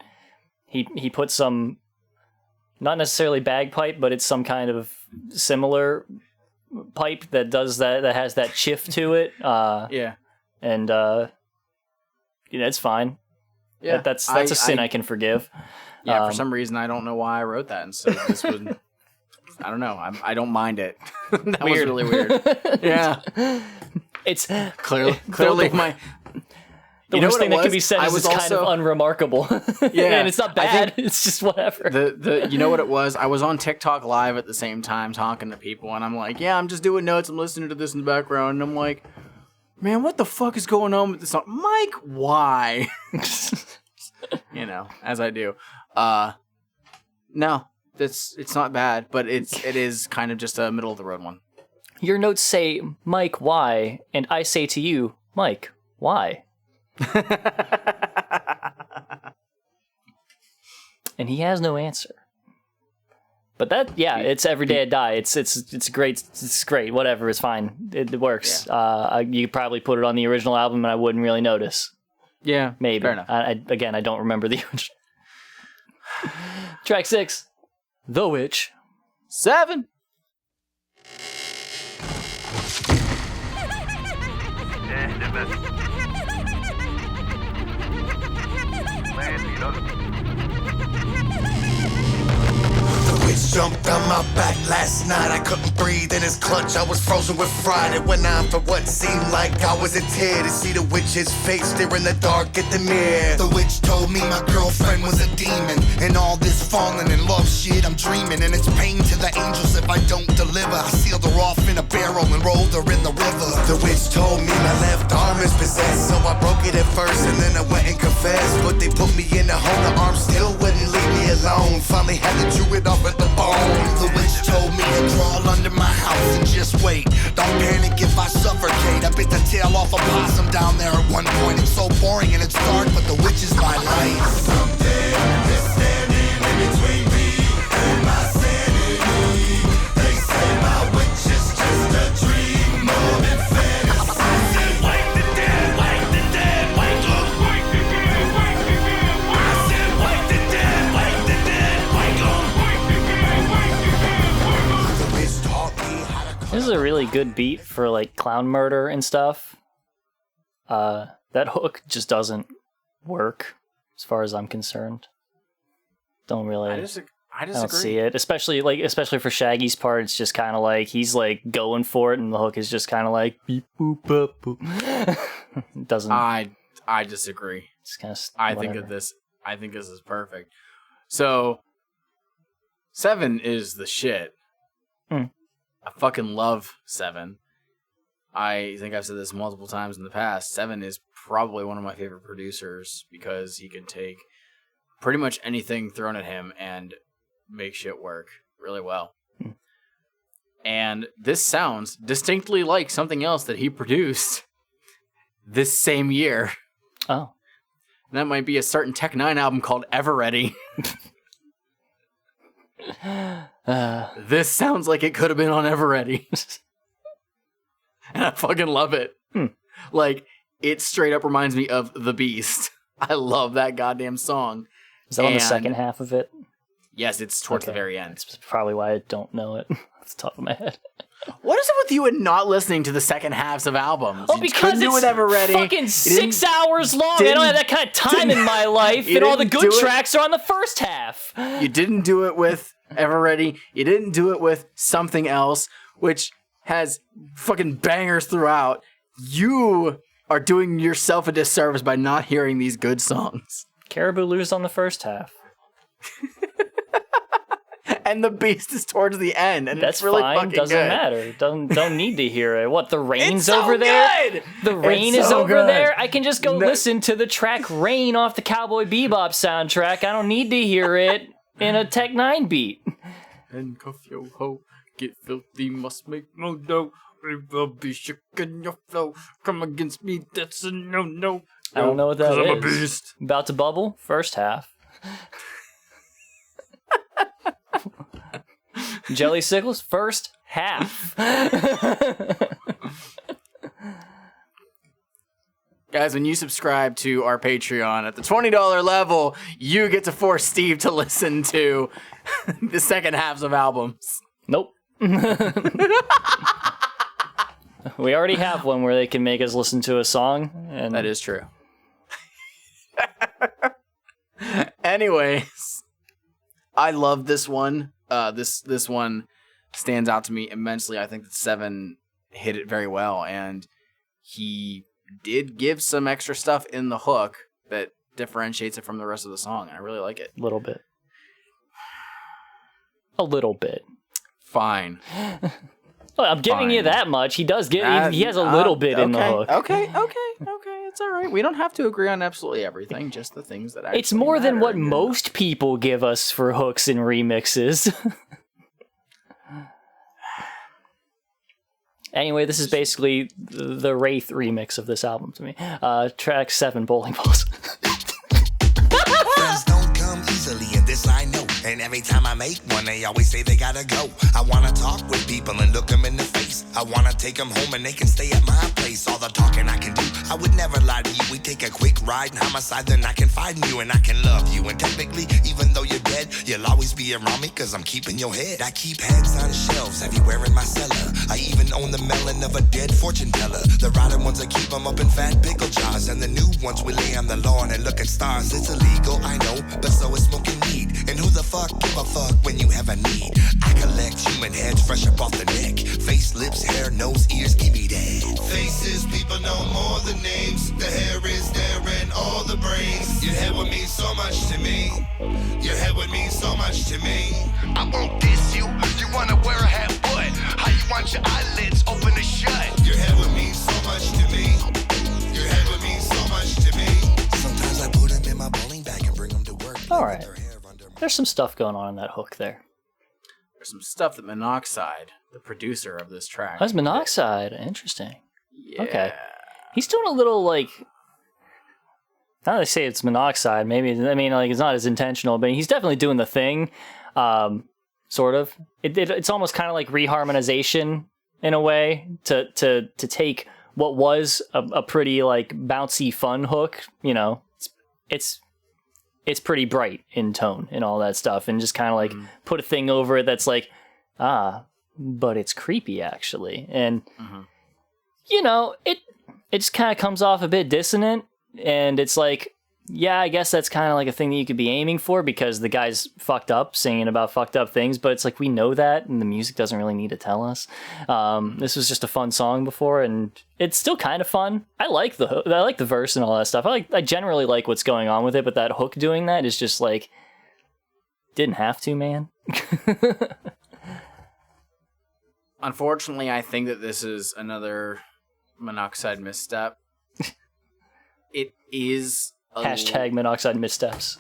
He put some, not necessarily bagpipe, but it's some kind of similar pipe that does that has that chiff to it. And you know, it's fine. Yeah, that's a sin I can forgive. Yeah, for some reason I don't know why I wrote that, and so this would. I don't know. I don't mind it. That was really weird. Yeah. It's clearly my. The worst thing that can be said is it's kind of unremarkable. Yeah, and it's not bad. It's just whatever. You know what it was? I was on TikTok live at the same time talking to people, and I'm like, yeah, I'm just doing notes. I'm listening to this in the background, and I'm like, man, what the fuck is going on with this song? Mike, why? You know, as I do. No, it's not bad, but it is kind of just a middle of the road one. Your notes say, Mike, why? And I say to you, Mike, why? And he has no answer. But it's Every Day I Die. It's great. It's great. Whatever. It's fine. It works. Yeah. You could probably put it on the original album and I wouldn't really notice. Yeah. Maybe. Fair enough. I don't remember the original. Track 6. The Witch. 7. Jumped on my back last night. I couldn't breathe in his clutch. I was frozen with fright. It went on for what seemed like I was a tear to see the witch's face there in the dark at the mirror. The witch told me my girlfriend was a demon, and all this falling in love shit I'm dreaming, and it's pain to the angels if I don't deliver. I sealed her off in a barrel and rolled her in the river. The witch told me my left arm is possessed, so I broke it at first and then I went and confessed. But they put me in a home, the arm still wouldn't leave me alone. Finally had to chew it off at the bone. The witch told me to crawl under my house and just wait. Don't panic if I suffocate. I bit the tail off a possum down there at one point. It's so boring and it's dark, but the witch is my light. Someday they're standing in between me and my sanity. They say my witch is just a dream of fantasy. Wake the dead, wake the dead, wake up, wake the dead, wake the dead. I said wake the dead, wake the dead, wake up. This is a really good beat for like clown murder and stuff. That hook just doesn't work as far as I'm concerned. Don't really. I disagree. I don't see it, especially for Shaggy's part. It's just kind of like he's like going for it, and the hook is just kind of like beep boop boop boop. It doesn't. I disagree. It's kind of. I think this is perfect. So 7 is the shit. I fucking love 7. I think I've said this multiple times in the past. 7 is probably one of my favorite producers because he can take pretty much anything thrown at him and make shit work really well. And this sounds distinctly like something else that he produced this same year. Oh. And that might be a certain Tech 9 album called Ever Ready. This sounds like it could have been on Ever Ready. And I fucking love it. Like, it straight up reminds me of The Beast. I love that goddamn song. Is that on the second half of it? Yes, it's towards the very end. That's probably why I don't know it off the top of my head. What is it with you and not listening to the second halves of albums? Oh, because it's Ever Ready. Fucking 6 hours long. I don't have that kind of time in my life, and all the good tracks are on the first half. You didn't do it with Ever Ready. You didn't do it with Something Else, which has fucking bangers throughout. You are doing yourself a disservice by not hearing these good songs. Caribou Lose on the first half. and the beast is towards the end, and That's it's really fine. fucking Doesn't good. matter. Don't need to hear it. What, the rain's It's so over there? good! The rain It's is so over good. there. I can just go listen to the track "Rain" off the Cowboy Bebop soundtrack. I don't need to hear it in a Tech 9 beat. And cuff yo ho, get filthy, must make no dough. We will be shook in your flow. Come against me, that's a no. I don't know what that 'Cause I'm a is. beast. About to bubble. First half. Jelly Sickles. First half. Guys, when you subscribe to our Patreon at the $20 level, you get to force Steve to listen to the second halves of albums. Nope. We already have one where they can make us listen to a song, and That is true. Anyways, I love this one. This one stands out to me immensely. I think that Seven hit it very well, and he did give some extra stuff in the hook that differentiates it from the rest of the song. I really like it. a little bit. A little bit. Fine. Well, I'm giving you Fine. that much. He does give. He has a little bit in the hook. Okay. It's all right. We don't have to agree on absolutely everything. Just the things that actually It's more than matter. what most people give us for hooks and remixes. Anyway, this is basically the Wraith remix of this album to me. Track 7, Bowling Balls. Friends don't come easily, and this I know. And every time I make one, they always say they gotta go. I wanna talk with people and look them in the face. I wanna take them home and they can stay at my place. All the talking I can do, I would never lie to you. We take a quick ride and homicide, then I can find you and I can love you. And technically, even though you're dead, you'll always be around me cause I'm keeping your head. I keep heads on shelves everywhere in my cellar. I even own the melon of a dead fortune teller. The rotted ones I keep them up in fat pickle jars. And the new ones we lay on the lawn and look at stars. It's illegal, I know, but so is smoking weed. And who the fuck give a fuck when you have a need? I collect human heads fresh up off the neck. Face, lips, hair, nose, ears, give me that. Faces, people know more than names. The hair is there and all the brains. Your head would mean so much to me. Your head would mean so much to me. I won't diss you. You wanna wear a hat, what? How you want your eyelids open and shut? Your head would mean so much to me. Your head would mean so much to me. Sometimes I put them in my bowling bag and bring them to work. All right. There's some stuff going on in that hook there. There's some stuff that Monoxide, the producer of this track. That's Monoxide. Interesting. Yeah. Okay. He's doing a little, like... Now that I say it's Monoxide, maybe, I mean, like, it's not as intentional, but he's definitely doing the thing, sort of. It's almost kind of like reharmonization, in a way, to take what was a pretty, like, bouncy, fun hook, you know. It's pretty bright in tone and all that stuff, and just kind of like put a thing over it that's like, but it's creepy actually, and you know, it just kind of comes off a bit dissonant, and it's like, yeah, I guess that's kind of like a thing that you could be aiming for because the guy's fucked up, singing about fucked up things, but it's like we know that, and the music doesn't really need to tell us. This was just a fun song before, and it's still kind of fun. I like the verse and all that stuff. I generally like what's going on with it, but that hook doing that is just like, didn't have to, man. Unfortunately, I think that this is another Monoxide misstep. It is Hashtag Monoxide missteps.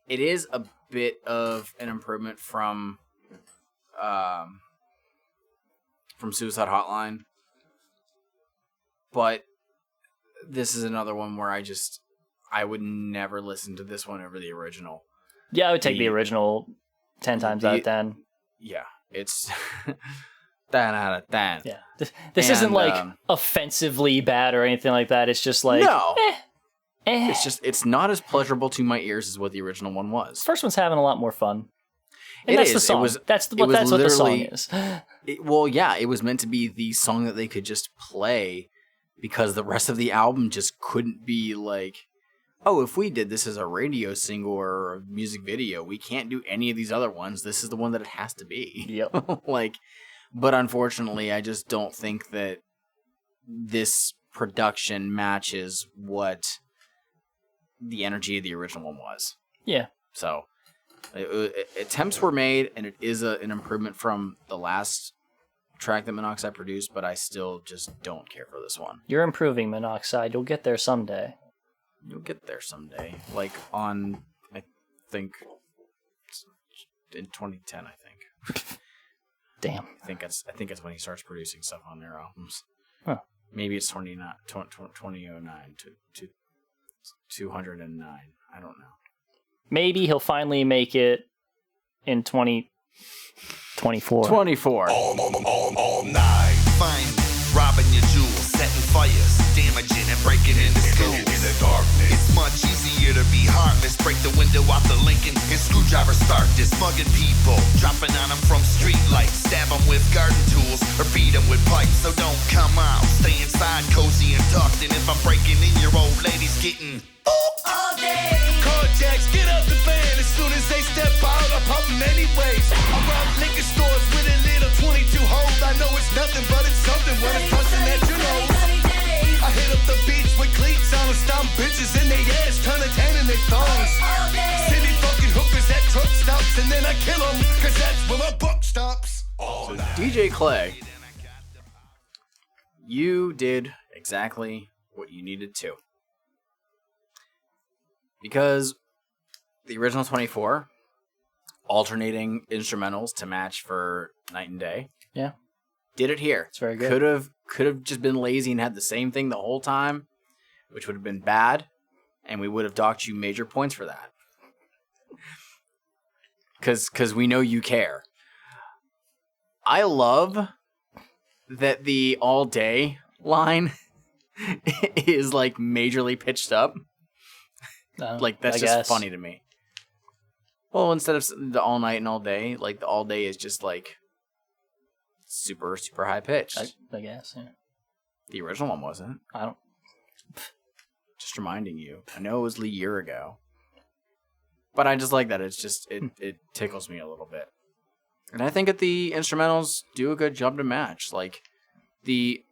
It is a bit of an improvement from Suicide Hotline, but this is another one where I would never listen to this one over the original. Yeah, I would take the original 10 times out of 10. Yeah, it's 10 out of 10. Yeah, this isn't like offensively bad or anything like that. It's just like no. It's not as pleasurable to my ears as what the original one was. First one's having a lot more fun. And It that's is. the song. That's what the song is. It was meant to be the song that they could just play because the rest of the album just couldn't be like, oh, if we did this as a radio single or a music video, we can't do any of these other ones. This is the one that it has to be. Yep. But unfortunately, I just don't think that this production matches what the energy of the original one was. Yeah. So, Attempts were made, and it is an improvement from the last track that Monoxide produced, but I still just don't care for this one. You're improving, Monoxide. You'll get there someday. You'll get there someday. Like on, I think, in 2010, I think. Damn. I think it's when he starts producing stuff on their albums. Huh. Maybe it's 2009 to 209. I don't know. Maybe he'll finally make it in 2024. 24. All night. Fine, robbing your jewels, setting fires, damaging and breaking into schools. In the darkness, it's much easier to be heartless. Break the window out the Lincoln and screwdriver start this. Mugging people, dropping on them from street lights. Stab them with garden tools or beat them with pipes. So don't come out, stay inside, cozy and tucked. And if I'm breaking in, your old lady's getting all day. Carjacks, get out the van. As soon as they step out, I pump them anyways. Around liquor stores with a little 22 hold. I know it's nothing, but it's something when it's busting at your nose. I hit up the beach with cleats on and stomp bitches in their ass, turn a tan in their thongs. City fucking hookers at truck stops, and then I kill them, cause that's where my buck stops. So DJ Clay, you did exactly what you needed to. Because the original 24, alternating instrumentals to match for night and day. Yeah. Did it here. It's very good. Could have just been lazy and had the same thing the whole time, which would have been bad, and we would have docked you major points for that. Because we know you care. I love that the all day line is like majorly pitched up. Like that's just funny to me. Well, instead of the all night and all day, like the all day is just like super, super high pitched. I guess, yeah. The original one wasn't. I don't. Just reminding you. I know it was a year ago. But I just like that. It's just, it tickles me a little bit. And I think that the instrumentals do a good job to match. Like, the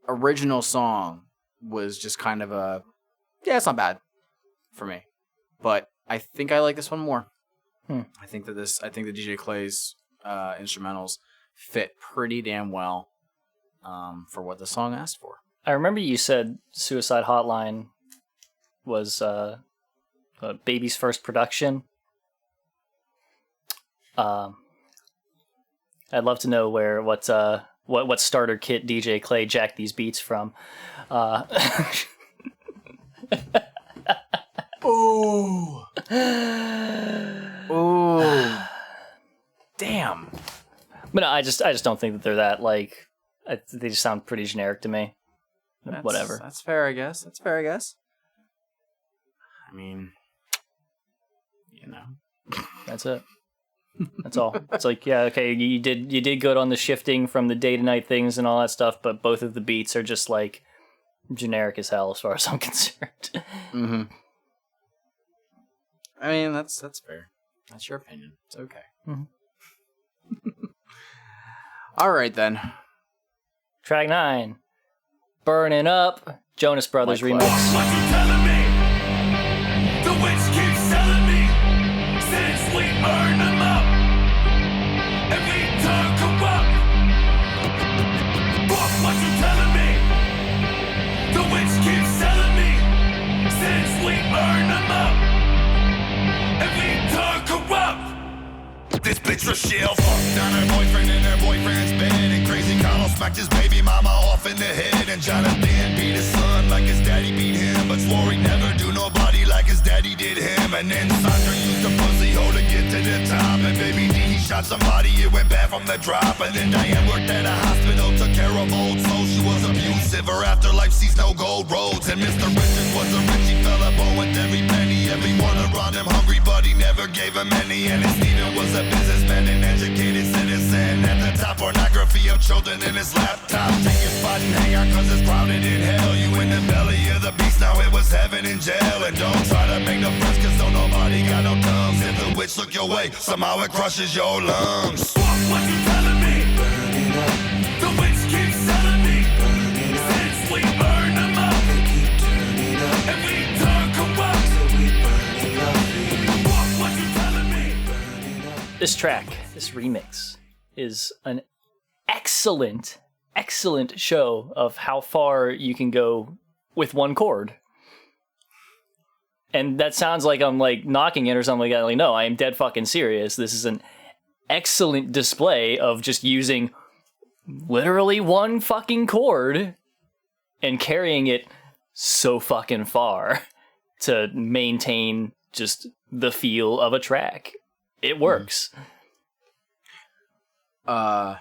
original song was just kind of a, yeah, it's not bad for me. But I think I like this one more. I think that DJ Clay's instrumentals fit pretty damn well for what the song asked for. I remember you said Suicide Hotline was Baby's first production. I'd love to know what starter kit DJ Clay jacked these beats from. Ooh. Ooh. Damn. But no, I just don't think that they're that, like, they just sound pretty generic to me. Whatever. That's fair, I guess. I mean, you know. That's it. That's all. It's like, yeah, okay, you did good on the shifting from the day to night things and all that stuff, but both of the beats are just like generic as hell as far as I'm concerned. Mm-hmm. I mean, that's fair. That's your opinion. It's okay. Mm-hmm. All right, then. Track 9. Burning Up. Jonas Brothers remix. What you telling me? The witch keeps telling me since we burn them up and we turn corrupt. What you telling me? The witch keeps telling me since we burn them up and we turn corrupt. This bitch Rochelle fucked on her boyfriend in her boyfriend's bed, and Crazy Carlo smacked his baby mama off in the head, and Jonathan beat his son like his daddy beat him, but swore he'd never do nobody like his daddy did him. And then Sandra used a pussy hole to get to the top, and baby D, he shot somebody, it went bad from the drop. And then Diane worked at a hospital, took care of old souls. She was abusive, her afterlife sees no gold roads. And Mr. Richards was a richie fella, born with every penny. Everyone around him hungry, but he never gave him any. And his Steven was a businessman, an educated citizen. At the top, pornography of children in his laptop. Take your spot and hang out, cause it's crowded in hell. You in the belly of the beast, now it was heaven in jail. And don't try to make no friends, cause don't nobody got no thumbs. If the witch look your way, somehow it crushes your lungs. What you telling me? The witch keeps telling me since we burn them up and we turn corrupt. What you telling me? This track, this remix, is an excellent show of how far you can go with one chord. And that sounds like I'm like knocking it or something like that. Like, no, I am dead fucking serious. This is an excellent display of just using literally one fucking chord and carrying it so fucking far to maintain just the feel of a track. It works. My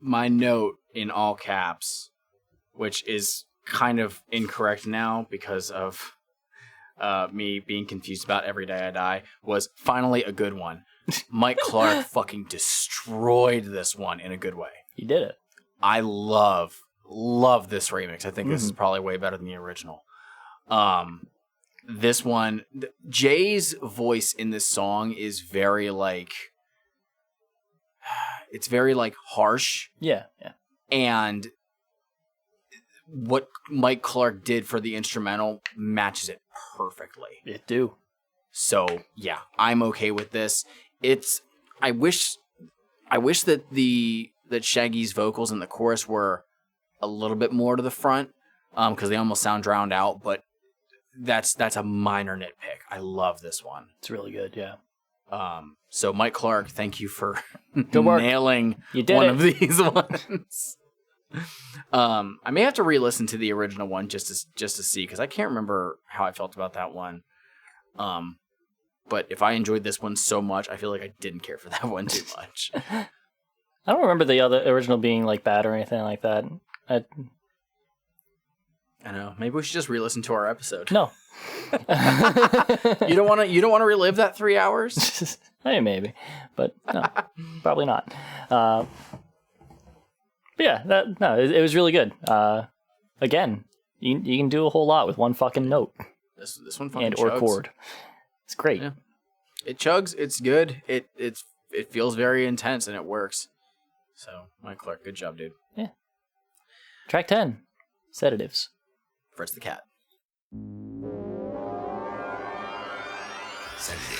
note in all caps, which is kind of incorrect now because of me being confused about Every Day I Die, was finally a good one. Mike Clark fucking destroyed this one in a good way. He did it. I love this remix. I think this is probably way better than the original. This one, Jay's voice in this song is very like, it's very like harsh. Yeah. And what Mike Clark did for the instrumental matches it perfectly. It do. So yeah, I'm okay with this. I wish that Shaggy's vocals in the chorus were a little bit more to the front, because they almost sound drowned out. But that's a minor nitpick. I love this one. It's really good. Yeah. So Mike Clark, thank you for Good work. nailing one of these ones. I may have to re-listen to the original one just to see, because I can't remember how I felt about that one. But if I enjoyed this one so much, I feel like I didn't care for that one too much. I don't remember the other original being like bad or anything like that. I know. Maybe we should just re-listen to our episode. No. You don't want to relive that 3 hours? Hey, maybe, but no, probably not. But yeah, it was really good. Again, you can do a whole lot with one fucking note. This one fucking and chugs. or chord. It's great. Yeah. It chugs. It's good. It feels very intense and it works. So, Mike Clark, good job, dude. Yeah. Track 10, Sedatives. Fritz the Cat.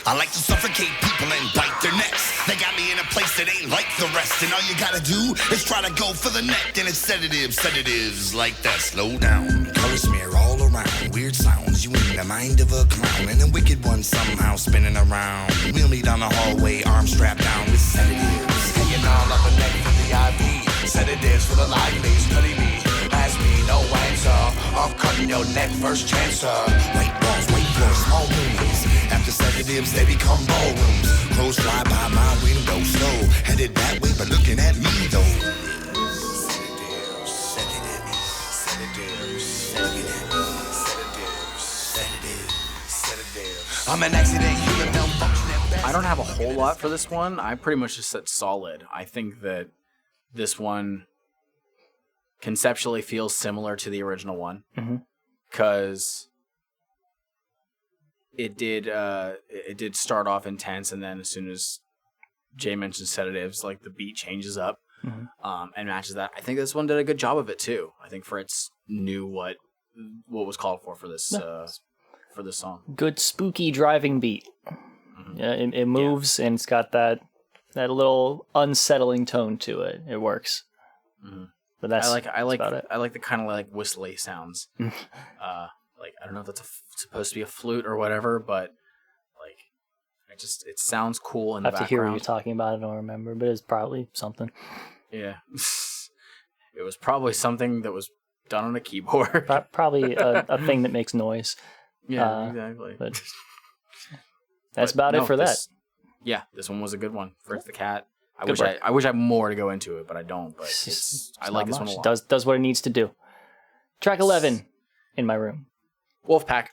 I like to suffocate people and bite their necks. They got me in a place that ain't like the rest. And all you gotta do is try to go for the neck. And it's sedatives like that. Slow down, color smear all around. Weird sounds, you in the mind of a clown. And a wicked one somehow spinning around. We'll meet on the hallway, arms strapped down with sedatives. Hanging all up a neck for the IV. Sedatives for the livelies, cutting me. Ask me no answer. I'm cutting your neck first chance. White walls, white floors, small rooms. After sedatives, they become ballrooms. Crows fly by my window, slow. Headed that way, but looking at me though. Sedatives. I'm an accident, human malfunction. I don't have a whole lot for this one. I pretty much just said solid. I think that this one conceptually feels similar to the original one, because it did start off intense, and then as soon as Jay mentioned sedatives, like the beat changes up and matches that. I think this one did a good job of it too. I think Fritz knew what was called for this song. Good spooky driving beat. Yeah, it moves and it's got that little unsettling tone to it. It works. But that's I like about it. I like the kind of like whistly sounds. Like I don't know if that's supposed to be a flute or whatever, but like it sounds cool in the background. I have to hear what you're talking about. I don't remember, but it's probably something. Yeah, it was probably something that was done on a keyboard. Probably a thing that makes noise. Yeah, exactly. But that's about it for that. Yeah, this one was a good one. Fritz the Cat. I wish I had more to go into it, but I don't. But I like this one a lot. Does what it needs to do. Track 11, In My Room. Wolfpack.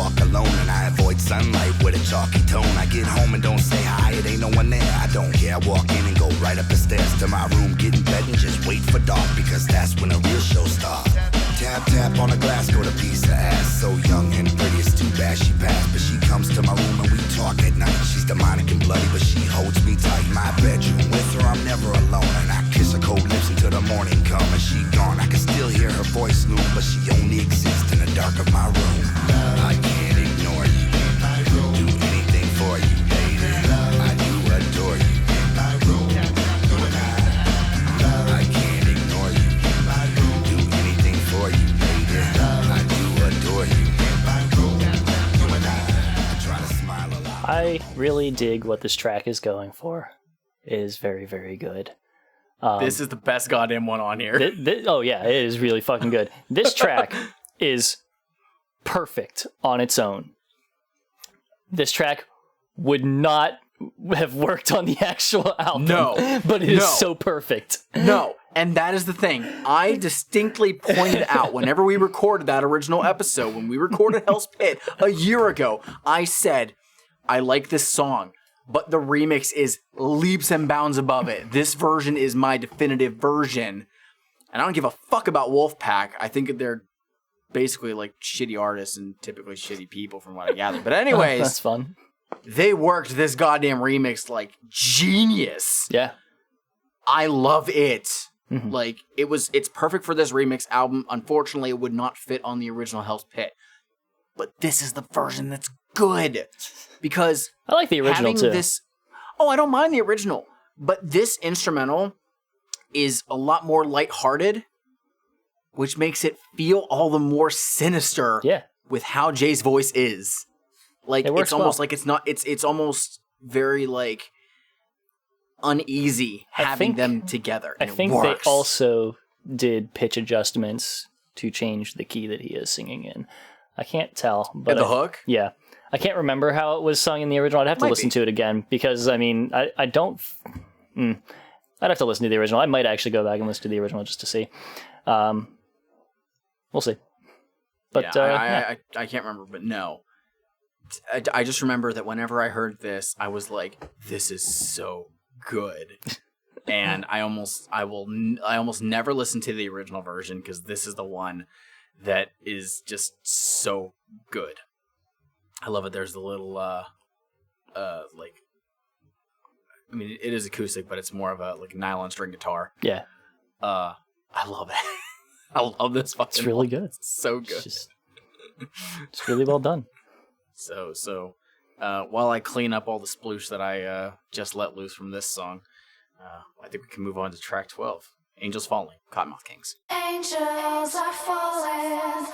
walk alone and I avoid sunlight with a chalky tone. I get home and don't say hi, it ain't no one there. I don't care, I walk in and go right up the stairs to my room, get in bed and just wait for dark, because that's when the real show starts. Tap, tap on the glass, go to piece of ass. So young and pretty, it's too bad she passed. But she comes to my room and we talk at night. She's demonic and bloody, but she holds me tight. My bedroom, with her I'm never alone. And I kiss her cold lips until the morning come. And she gone, I can still hear her voice loom, but she only exists in the dark of my room. I can't ignore you, do anything for you, baby. I do adore you. I can't ignore you, do anything for you, baby. I do adore you. I try to smile a lot. I really dig what this track is going for. It is very, very good. This is the best goddamn one on here. Oh yeah, it is really fucking good. This track is perfect on its own. This track would not have worked on the actual album. No. But it is so perfect. No, and that is the thing. I distinctly pointed out whenever we recorded that original episode, when we recorded Hell's Pit a year ago, I said, I like this song, but the remix is leaps and bounds above it. This version is my definitive version. And I don't give a fuck about Wolfpack. I think they're basically like shitty artists and typically shitty people from what I gather. But anyways, that's fun. They worked this goddamn remix like genius. Yeah. I love it. Mm-hmm. Like it's perfect for this remix album. Unfortunately, it would not fit on the original Hell's Pit. But this is the version that's good. Because I like the original too. I don't mind the original. But this instrumental is a lot more lighthearted, which makes it feel all the more sinister. Yeah. With how Jay's voice is. Like it's almost well. like it's not it's almost very like uneasy having them together. I think they also did pitch adjustments to change the key that he is singing in. I can't tell, but the hook? Yeah. I can't remember how it was sung in the original. I'd have to listen to it again because I mean I don't I'd have to listen to the original. I might actually go back and listen to the original just to see. We'll see. But I can't remember, but no. I just remember that whenever I heard this, I was like, "This is so good," and I almost never listen to the original version because this is the one that is just so good. I love it. There's the little like, I mean, it is acoustic, but it's more of a like nylon string guitar. Yeah. I love it. I love this fucking. It's really one. good. It's so good. It's really well done. So while I clean up all the sploosh that I just let loose from this song, I think we can move on to track 12, Angels Falling, Cottonmouth Kings. Angels are falling,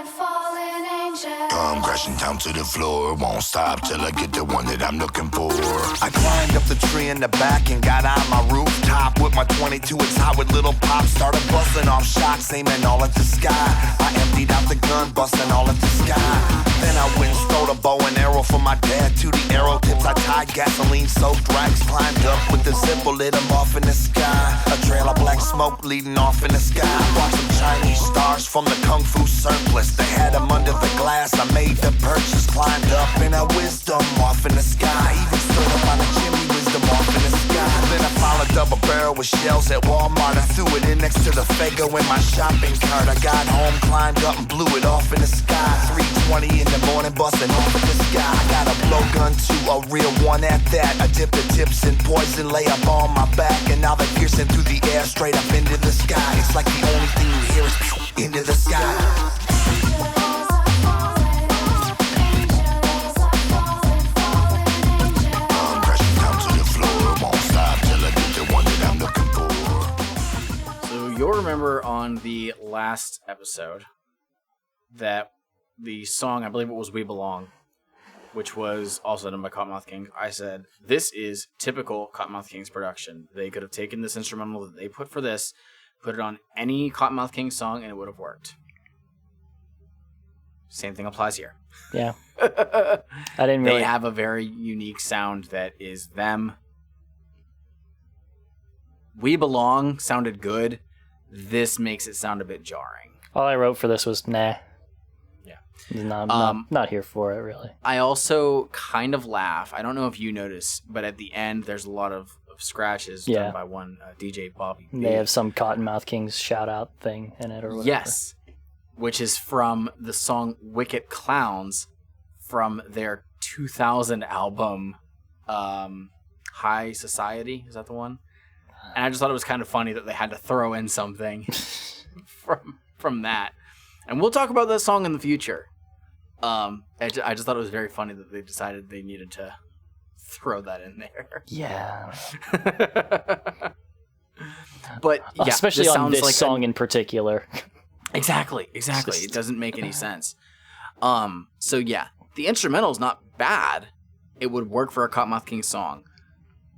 falling angels. Come crashing down to the floor, won't stop till I get the one that I'm looking for. I climbed up the tree in the back and got on my rooftop with my 22. It's hot with little pop, started busting off shots, aiming all at the sky. I emptied out the gun, busting all at the sky. Then I went and stole a bow and arrow from my dad. To the arrow tips I tied gasoline-soaked rags. Climbed up with the zipper, lit them off in the sky. A trail of black smoke leading off in the sky. Watched some Chinese stars from the Kung Fu surplus. They had them under the glass, I made the purchase. Climbed up in a wisdom off in the sky. Even stood up on a chimney, wisdom off in the sky. Then I followed up a barrel with shells at Walmart. I threw it in next to the Fago in my shopping cart. I got home, climbed up and blew it off in the sky. 3:20 in the morning, busting off in the sky. I got a blowgun too, a real one at that. I dipped the tips in poison, lay up on my back. And now they're piercing through the air, straight up into the sky. It's like the only thing you hear is into the sky. You'll remember on the last episode that the song, I believe it was We Belong, which was also done by Cottonmouth Kings, I said, this is typical Cottonmouth Kings production. They could have taken this instrumental that they put for this, put it on any Cottonmouth Kings song, and it would have worked. Same thing applies here. Yeah. I didn't really... They have a very unique sound that is them. We Belong sounded good. This makes it sound a bit jarring. All I wrote for this was, nah. Not here for it, really. I also kind of laugh. I don't know if you notice, but at the end, there's a lot of scratches done by one DJ Bobby B. They have some Cottonmouth Kings shout-out thing in it or whatever. Yes, which is from the song Wicked Clowns from their 2000 album, High Society. Is that the one? And I just thought it was kind of funny that they had to throw in something from that. And we'll talk about that song in the future. I just thought it was very funny that they decided they needed to throw that in there. Yeah. But yeah, especially on this song in particular. Exactly. It doesn't make any sense. So yeah, the instrumental is not bad. It would work for a Cottonmouth King song.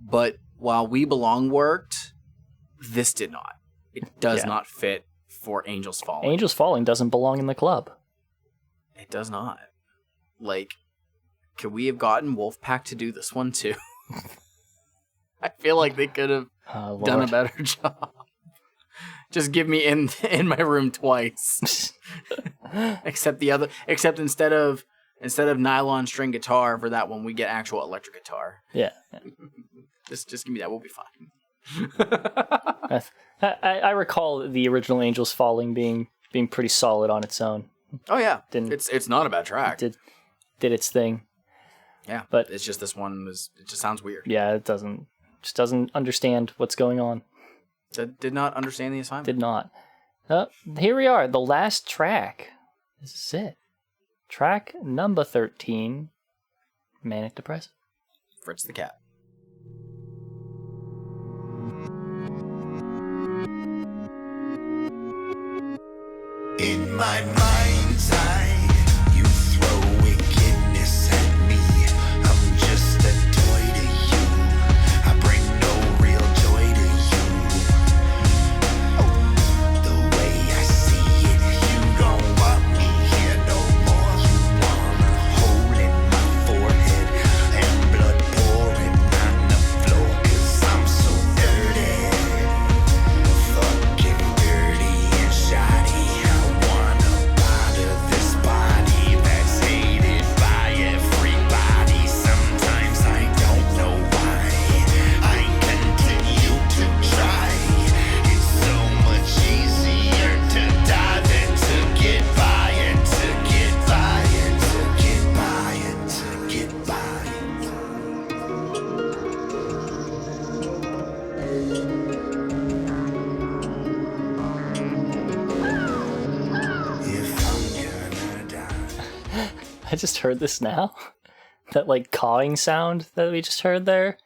But while We Belong worked, this did not. It does not fit for Angels Falling. Angels Falling doesn't belong in the club. It does not. Like, could we have gotten Wolfpack to do this one too? I feel like they could have done a better job. Just give me in my room twice. Except instead of nylon string guitar for that one, we get actual electric guitar. Yeah. Just give me that. We'll be fine. I recall the original Angels Falling being pretty solid on its own. Oh yeah, it's not a bad track. Did its thing. Yeah, but it's just this one it just sounds weird. Yeah, it doesn't understand what's going on. Did not understand the assignment. Did not. Here we are, the last track. This is it. Track number 13, Manic Depressive. Fritz the Cat. In my mind's eye, you throw wickedness at me. I'm just a toy to you. I bring no real joy to you. The way I see it, you don't want me here no more. You want a hole in my forehead and blood pouring on the floor. 'Cause I'm so dirty, fucking dirty and shoddy. I just heard this now. That like cawing sound that we just heard there.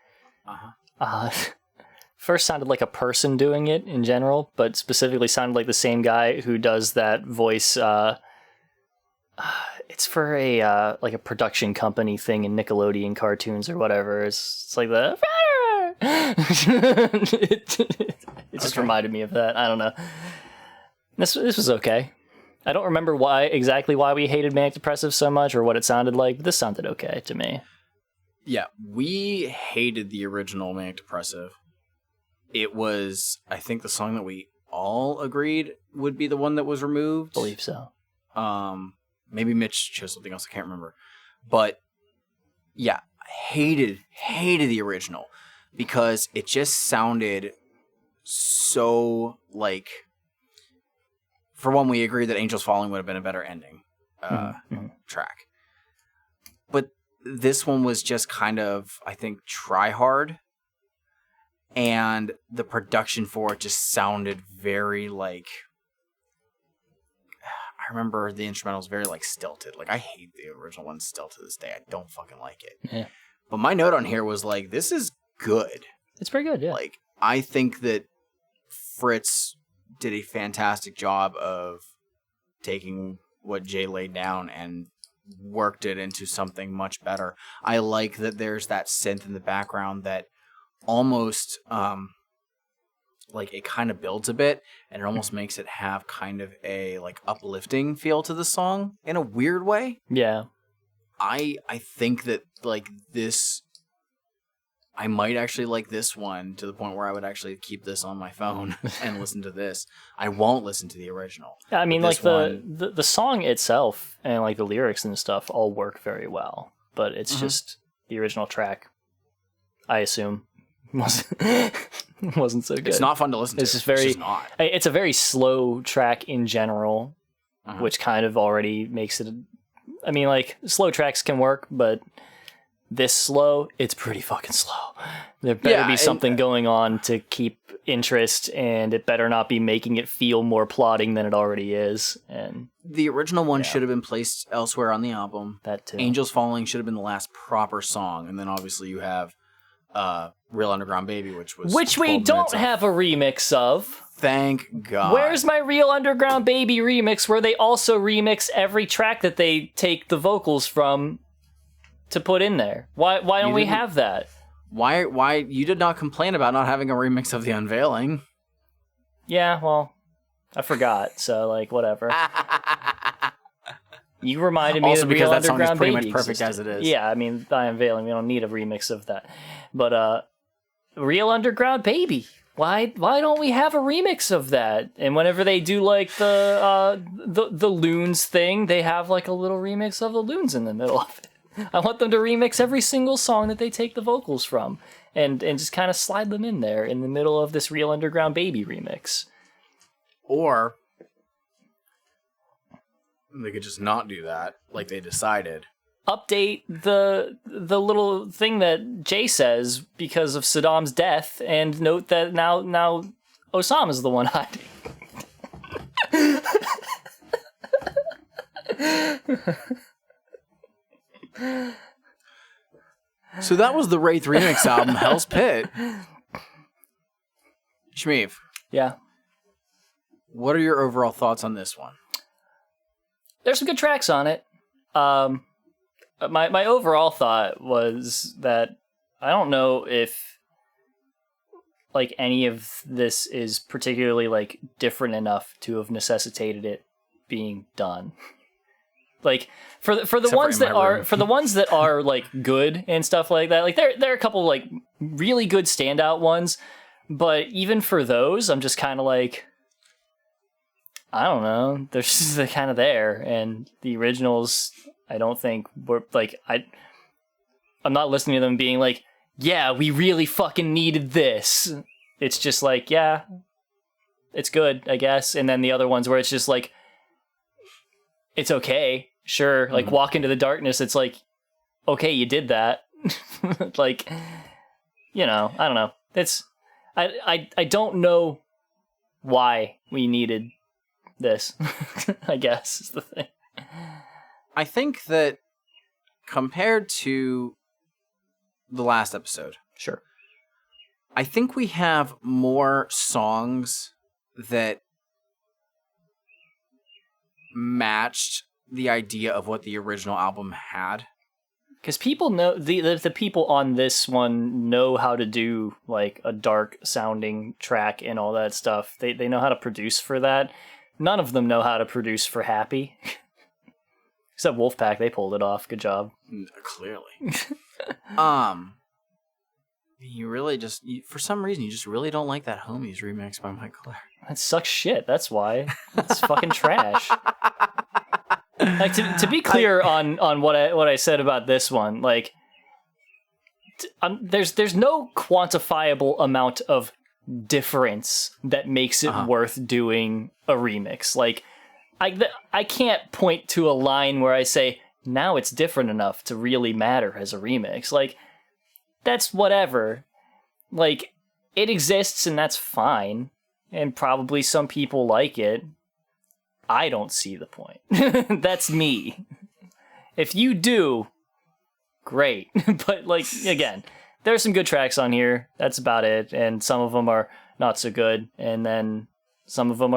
First sounded like a person doing it in general, but specifically sounded like the same guy who does that voice. It's for a like a production company thing in Nickelodeon cartoons or whatever. It's like the. It just reminded me of that. I don't know. This was okay. I don't remember exactly why we hated Manic Depressive so much or what it sounded like, but this sounded okay to me. Yeah, we hated the original Manic Depressive. It was, I think, the song that we all agreed would be the one that was removed. Believe so. Maybe Mitch chose something else, I can't remember. But yeah, hated the original because it just sounded so like. For one, we agreed that Angels Falling would have been a better ending track. But this one was just kind of, I think, try hard. And the production for it just sounded very like... I remember the instrumentals very like stilted. Like, I hate the original one still to this day. I don't fucking like it. Yeah. But my note on here was like, this is good. It's pretty good, yeah. Like, I think that Fritz did a fantastic job of taking what Jay laid down and worked it into something much better. I like that there's that synth in the background that almost like it kind of builds a bit and it almost makes it have kind of a like uplifting feel to the song in a weird way. Yeah. I think that like this I might actually like this one to the point where I would actually keep this on my phone and listen to this. I won't listen to the original. Yeah, I mean, like the song itself and like the lyrics and stuff all work very well, but it's just the original track, I assume, wasn't so good. It's not fun to listen to. It's just very. It's just not. It's a very slow track in general, which kind of already makes it. I mean, like slow tracks can work, but this slow, it's pretty fucking slow. There better be something going on to keep interest, and it better not be making it feel more plotting than it already is. And the original one should have been placed elsewhere on the album. That too. Angels Falling should have been the last proper song, and then obviously you have Real Underground Baby, which we don't have a remix of. Thank God. Where's my Real Underground Baby remix, where they also remix every track that they take the vocals from to put in there? Why don't we have that? Why you did not complain about not having a remix of The Unveiling? Yeah, well, I forgot, so like whatever. You reminded me also of because Real that song is Underground pretty Baby much perfect existed. as it is. Yeah, I mean, The Unveiling, we don't need a remix of that. But Real Underground Baby, why don't we have a remix of that? And whenever they do like the Loons thing, they have like a little remix of the Loons in the middle of it. I want them to remix every single song that they take the vocals from and just kind of slide them in there in the middle of this Real Underground Baby remix. Or they could just not do that, like they decided. Update the little thing that Jay says because of Saddam's death, and note that now Osama's the one hiding. So that was the Wraith Remix album, Hell's Pit. Schmeev. Yeah. What are your overall thoughts on this one? There's some good tracks on it. My overall thought was that I don't know if like any of this is particularly like different enough to have necessitated it being done. Like for the ones that are like good and stuff like that, like there are a couple like really good standout ones, but even for those, I'm just kind of like, I don't know, they're just kind of there, and the originals, I don't think were like I'm not listening to them being like, yeah, we really fucking needed this. It's just like, yeah, it's good, I guess, and then the other ones where it's just like, it's okay. Sure, like Walk Into the Darkness, it's like, okay, you did that. Like, you know, I don't know. It's I don't know why we needed this, I guess, is the thing. I think that compared to the last episode, sure, I think we have more songs that matched the idea of what the original album had. Because people know, the people on this one know how to do like a dark sounding track and all that stuff. They know how to produce for that. None of them know how to produce for happy. Except Wolfpack, they pulled it off. Good job. Clearly. You really just, for some reason, you just really don't like that Homies remix by Mike Claire. That sucks shit. That's why. It's fucking trash. Like to be clear on what I said about this one, like there's no quantifiable amount of difference that makes it worth doing a remix. Like I can't point to a line where I say now it's different enough to really matter as a remix. Like that's whatever. Like it exists and that's fine, and probably some people like it. I don't see the point. That's me. If you do, great. But like, again, there's some good tracks on here. That's about it. And some of them are not so good. And then some of them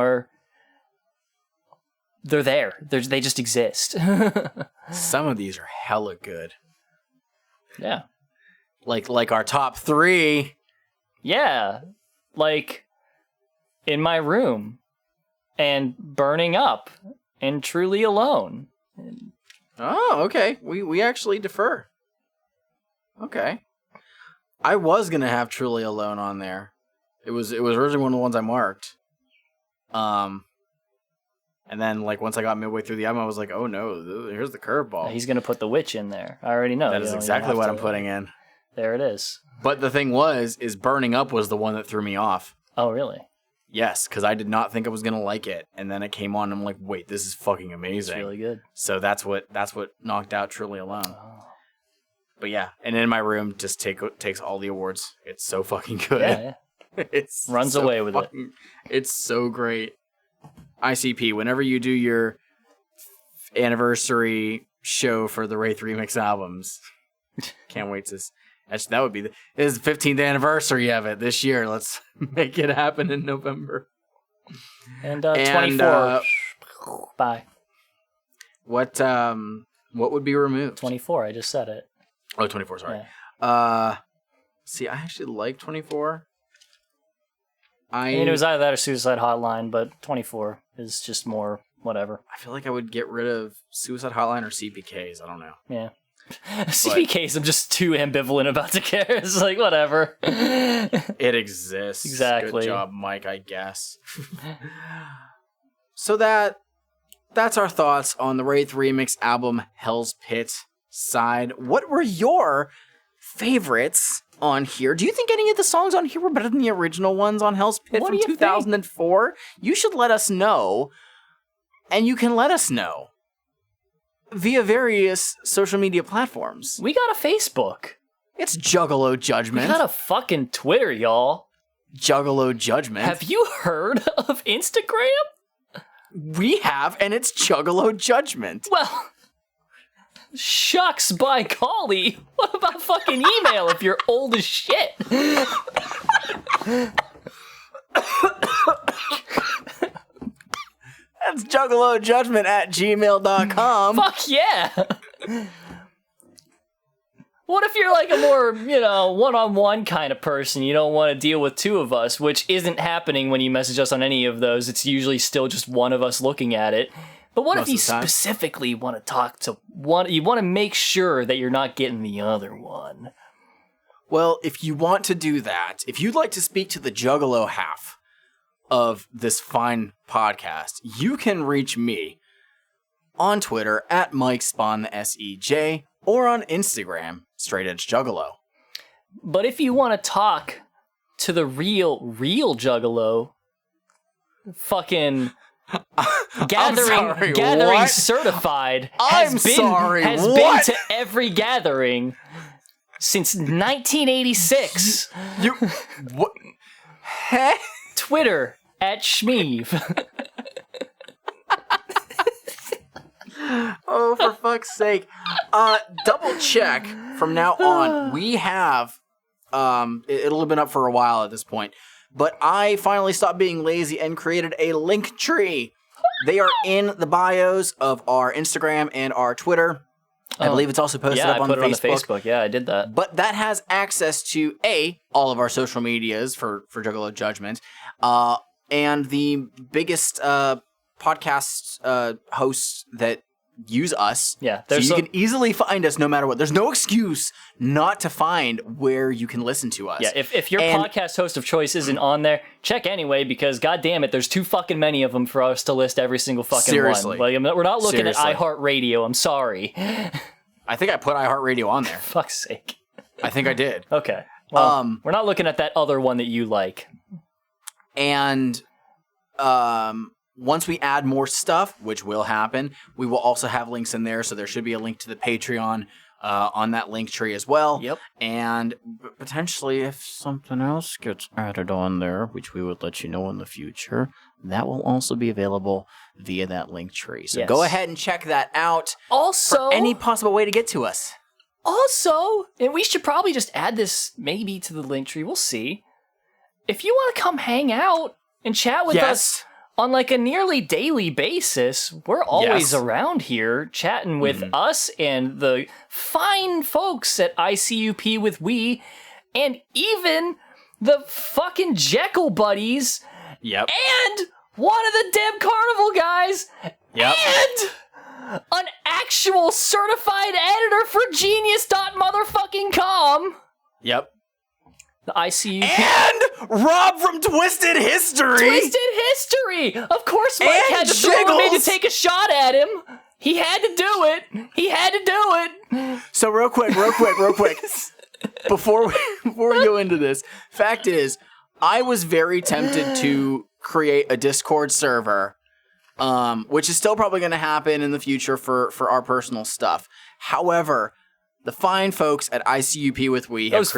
they're there. They just exist. Some of these are hella good. Yeah. Like our top 3. Yeah. Like In My Room. And Burning Up, and Truly Alone. Oh, okay. We actually defer. Okay. I was gonna have Truly Alone on there. It was originally one of the ones I marked. And then like once I got midway through the album, I was like, oh no, here's the curveball. He's gonna put the witch in there. I already know. That is exactly what I'm putting in. There it is. But the thing is Burning Up was the one that threw me off. Oh, really? Yes, because I did not think I was gonna like it, and then it came on. And I'm like, wait, this is fucking amazing. It's really good. So that's what knocked out Truly Alone. Oh. But yeah, and In My Room just takes all the awards. It's so fucking good. Yeah. It's runs so away with it. It's so great. ICP, whenever you do your anniversary show for the Wraith Remix Albums, can't wait to. Actually, that would be this is the 15th anniversary of it this year. Let's make it happen in November. And 24. Bye. What would be removed? 24. I just said it. Oh, 24. Sorry. Yeah. See, I actually like 24. I mean, it was either that or Suicide Hotline, but 24 is just more whatever. I feel like I would get rid of Suicide Hotline or CPKs. I don't know. Yeah. CPKs, I'm just too ambivalent about to care. It's like, whatever. It exists. Exactly. Good job, Mike, I guess. So that's our thoughts on the Wraith Remix album Hell's Pit side. What were your favorites on here? Do you think any of the songs on here were better than the original ones on Hell's Pit from 2004? You should let us know, and you can let us know via various social media platforms. We got a Facebook. It's Juggalo Judgment. We got a fucking Twitter, y'all. Juggalo Judgment. Have you heard of Instagram? We have, and it's Juggalo Judgment. Well, shucks by golly. What about fucking email if you're old as shit? That's juggalojudgment@gmail.com. Fuck yeah. What if you're like a more, one-on-one kind of person? You don't want to deal with two of us, which isn't happening when you message us on any of those. It's usually still just one of us looking at it. But what if you specifically want to talk to one? You want to make sure that you're not getting the other one. Well, if you want to do that, if you'd like to speak to the Juggalo half of this fine podcast, you can reach me on Twitter at MikeSpawnSEJ or on Instagram, Straight Edge Juggalo. But if you want to talk to the real Juggalo, fucking gathering certified has been to every gathering since 1986. What? Twitter at Schmeev. Oh, for fuck's sake. Double check from now on. We have, it'll have been up for a while at this point, but I finally stopped being lazy and created a link tree. They are in the bios of our Instagram and our Twitter. I believe it's also posted up on the Facebook. Yeah, I put it on the Facebook. Yeah, I did that. But that has access to, all of our social medias for Juggalo Judgment, and the biggest podcast hosts that use us. Yeah, so you can easily find us no matter what. There's no excuse not to find where you can listen to us. Yeah, if your podcast host of choice isn't on there, check anyway, because god damn it, there's too fucking many of them for us to list every single fucking one. Like, we're not looking at iHeartRadio, I'm sorry. I think I put iHeartRadio on there. Fuck's sake. I think I did. Okay. Well, we're not looking at that other one that you like. And once we add more stuff, which will happen, we will also have links in there. So there should be a link to the Patreon on that link tree as well. Yep. And potentially if something else gets added on there, which we would let you know in the future, that will also be available via that link tree. So go ahead and check that out. Also, for any possible way to get to us. Also, and we should probably just add this maybe to the link tree. We'll see. If you want to come hang out and chat with us on like a nearly daily basis, we're always around here chatting with us and the fine folks at ICUP with We, and even the fucking Jekyll buddies. Yep. And one of the Deb Carnival guys. Yep. And an actual certified editor for Genius.motherfucking.com. Yep. The ICU. And Rob from Twisted History. Twisted History! Of course Mike And had to throw me to Jiggles. take a shot at him. He had to do it. He had to do it. So real quick. Before we go into this, fact is, I was very tempted to create a Discord server, which is still probably going to happen in the future for our personal stuff. However, the fine folks at ICUP with We have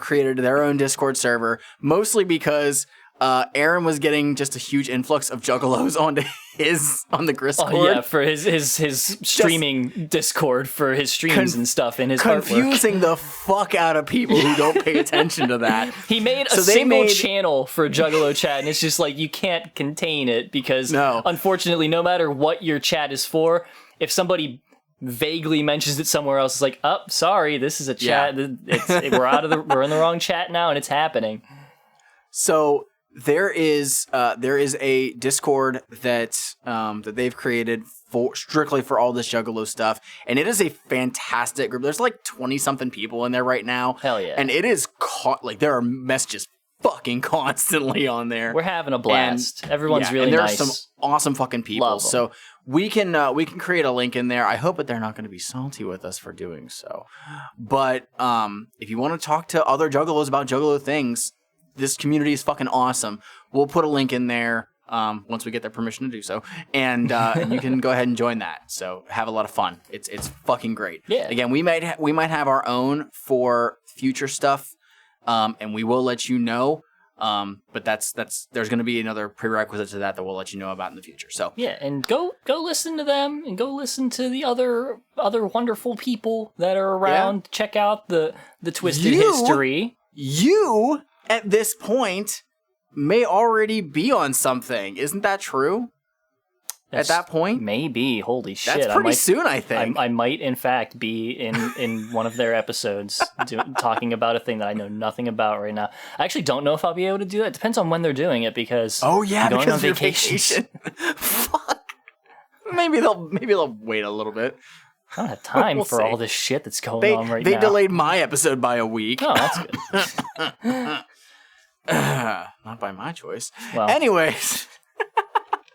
created their own Discord server, mostly because Aaron was getting just a huge influx of juggalos on the Discord. Oh yeah, for his streaming Discord for his streams and stuff and his confusing artwork. The fuck out of people who don't pay attention to that. He made a single channel for a Juggalo chat, and it's just like you can't contain it because unfortunately, no matter what your chat is for, if somebody vaguely mentions it somewhere else, it's like, oh, sorry, this is a chat. Yeah. We're in the wrong chat now, and it's happening. So there is a Discord that they've created strictly for all this Juggalo stuff, and it is a fantastic group. There's like 20-something people in there right now. Hell yeah! And it is there are messages fucking constantly on there. We're having a blast. Everyone's really nice. There's some awesome fucking people. So we can create a link in there. I hope that they're not going to be salty with us for doing so. But if you want to talk to other Juggalos about Juggalo things, this community is fucking awesome. We'll put a link in there once we get their permission to do so, and you can go ahead and join that. So have a lot of fun. It's fucking great. Yeah. Again, we might have our own for future stuff, and we will let you know. But that's there's going to be another prerequisite to that we'll let you know about in the future. So yeah, and go listen to them and go listen to the other wonderful people that are around. Yeah. Check out the Twisted History. You at this point may already be on something. Isn't that true? At that point? Maybe. Holy shit. That's pretty soon, I think. I might, in fact, be in one of their episodes talking about a thing that I know nothing about right now. I actually don't know if I'll be able to do that. It depends on when they're doing it because I'm going on vacation. Fuck. Maybe they'll wait a little bit. I don't have time for all this shit that's going on right now. They delayed my episode by a week. Oh, that's good. Not by my choice. Well, anyways.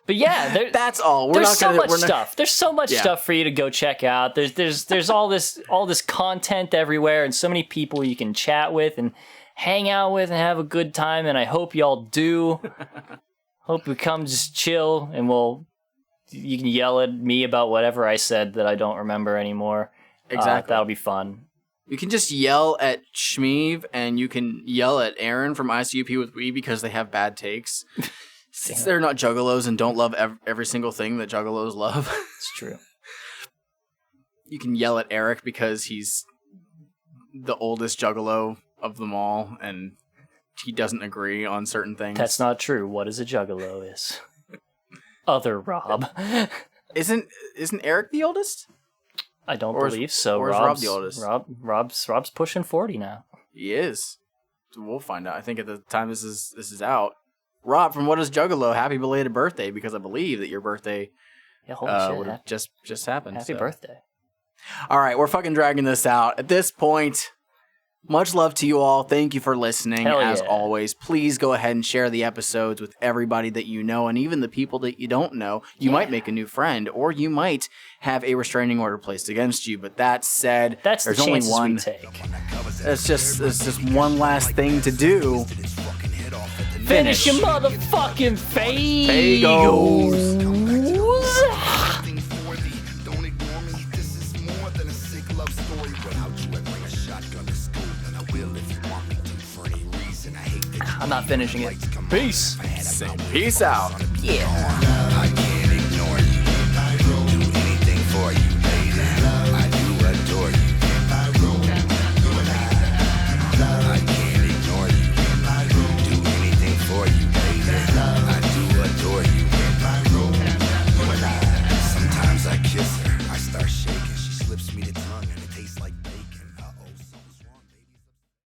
But yeah, that's all. There's so much stuff. There's so much stuff for you to go check out. There's all this content everywhere, and so many people you can chat with and hang out with and have a good time. And I hope y'all do. Hope we come just chill, and you can yell at me about whatever I said that I don't remember anymore. Exactly. That'll be fun. You can just yell at Schmeev, and you can yell at Aaron from ICUP with We because they have bad takes. Since they're not Juggalos and don't love every single thing that Juggalos love. It's true. You can yell at Eric because he's the oldest Juggalo of them all, and he doesn't agree on certain things. That's not true. What is a Juggalo is? Other Rob. Isn't Eric the oldest? I don't believe so. Or is Rob the oldest? Rob's pushing 40 now. He is. We'll find out. I think at the time this is out. Rob, from What is Juggalo, happy belated birthday, because I believe that your birthday holy shit, just happened. Happy birthday. All right, we're fucking dragging this out. At this point, much love to you all. Thank you for listening. As always, please go ahead and share the episodes with everybody that you know, and even the people that you don't know. You might make a new friend, or you might have a restraining order placed against you. But that said, there's the only one. We take. It's just one last thing to do. Finish your motherfucking Fagos. I'm not finishing it. Peace. Peace out. Yeah.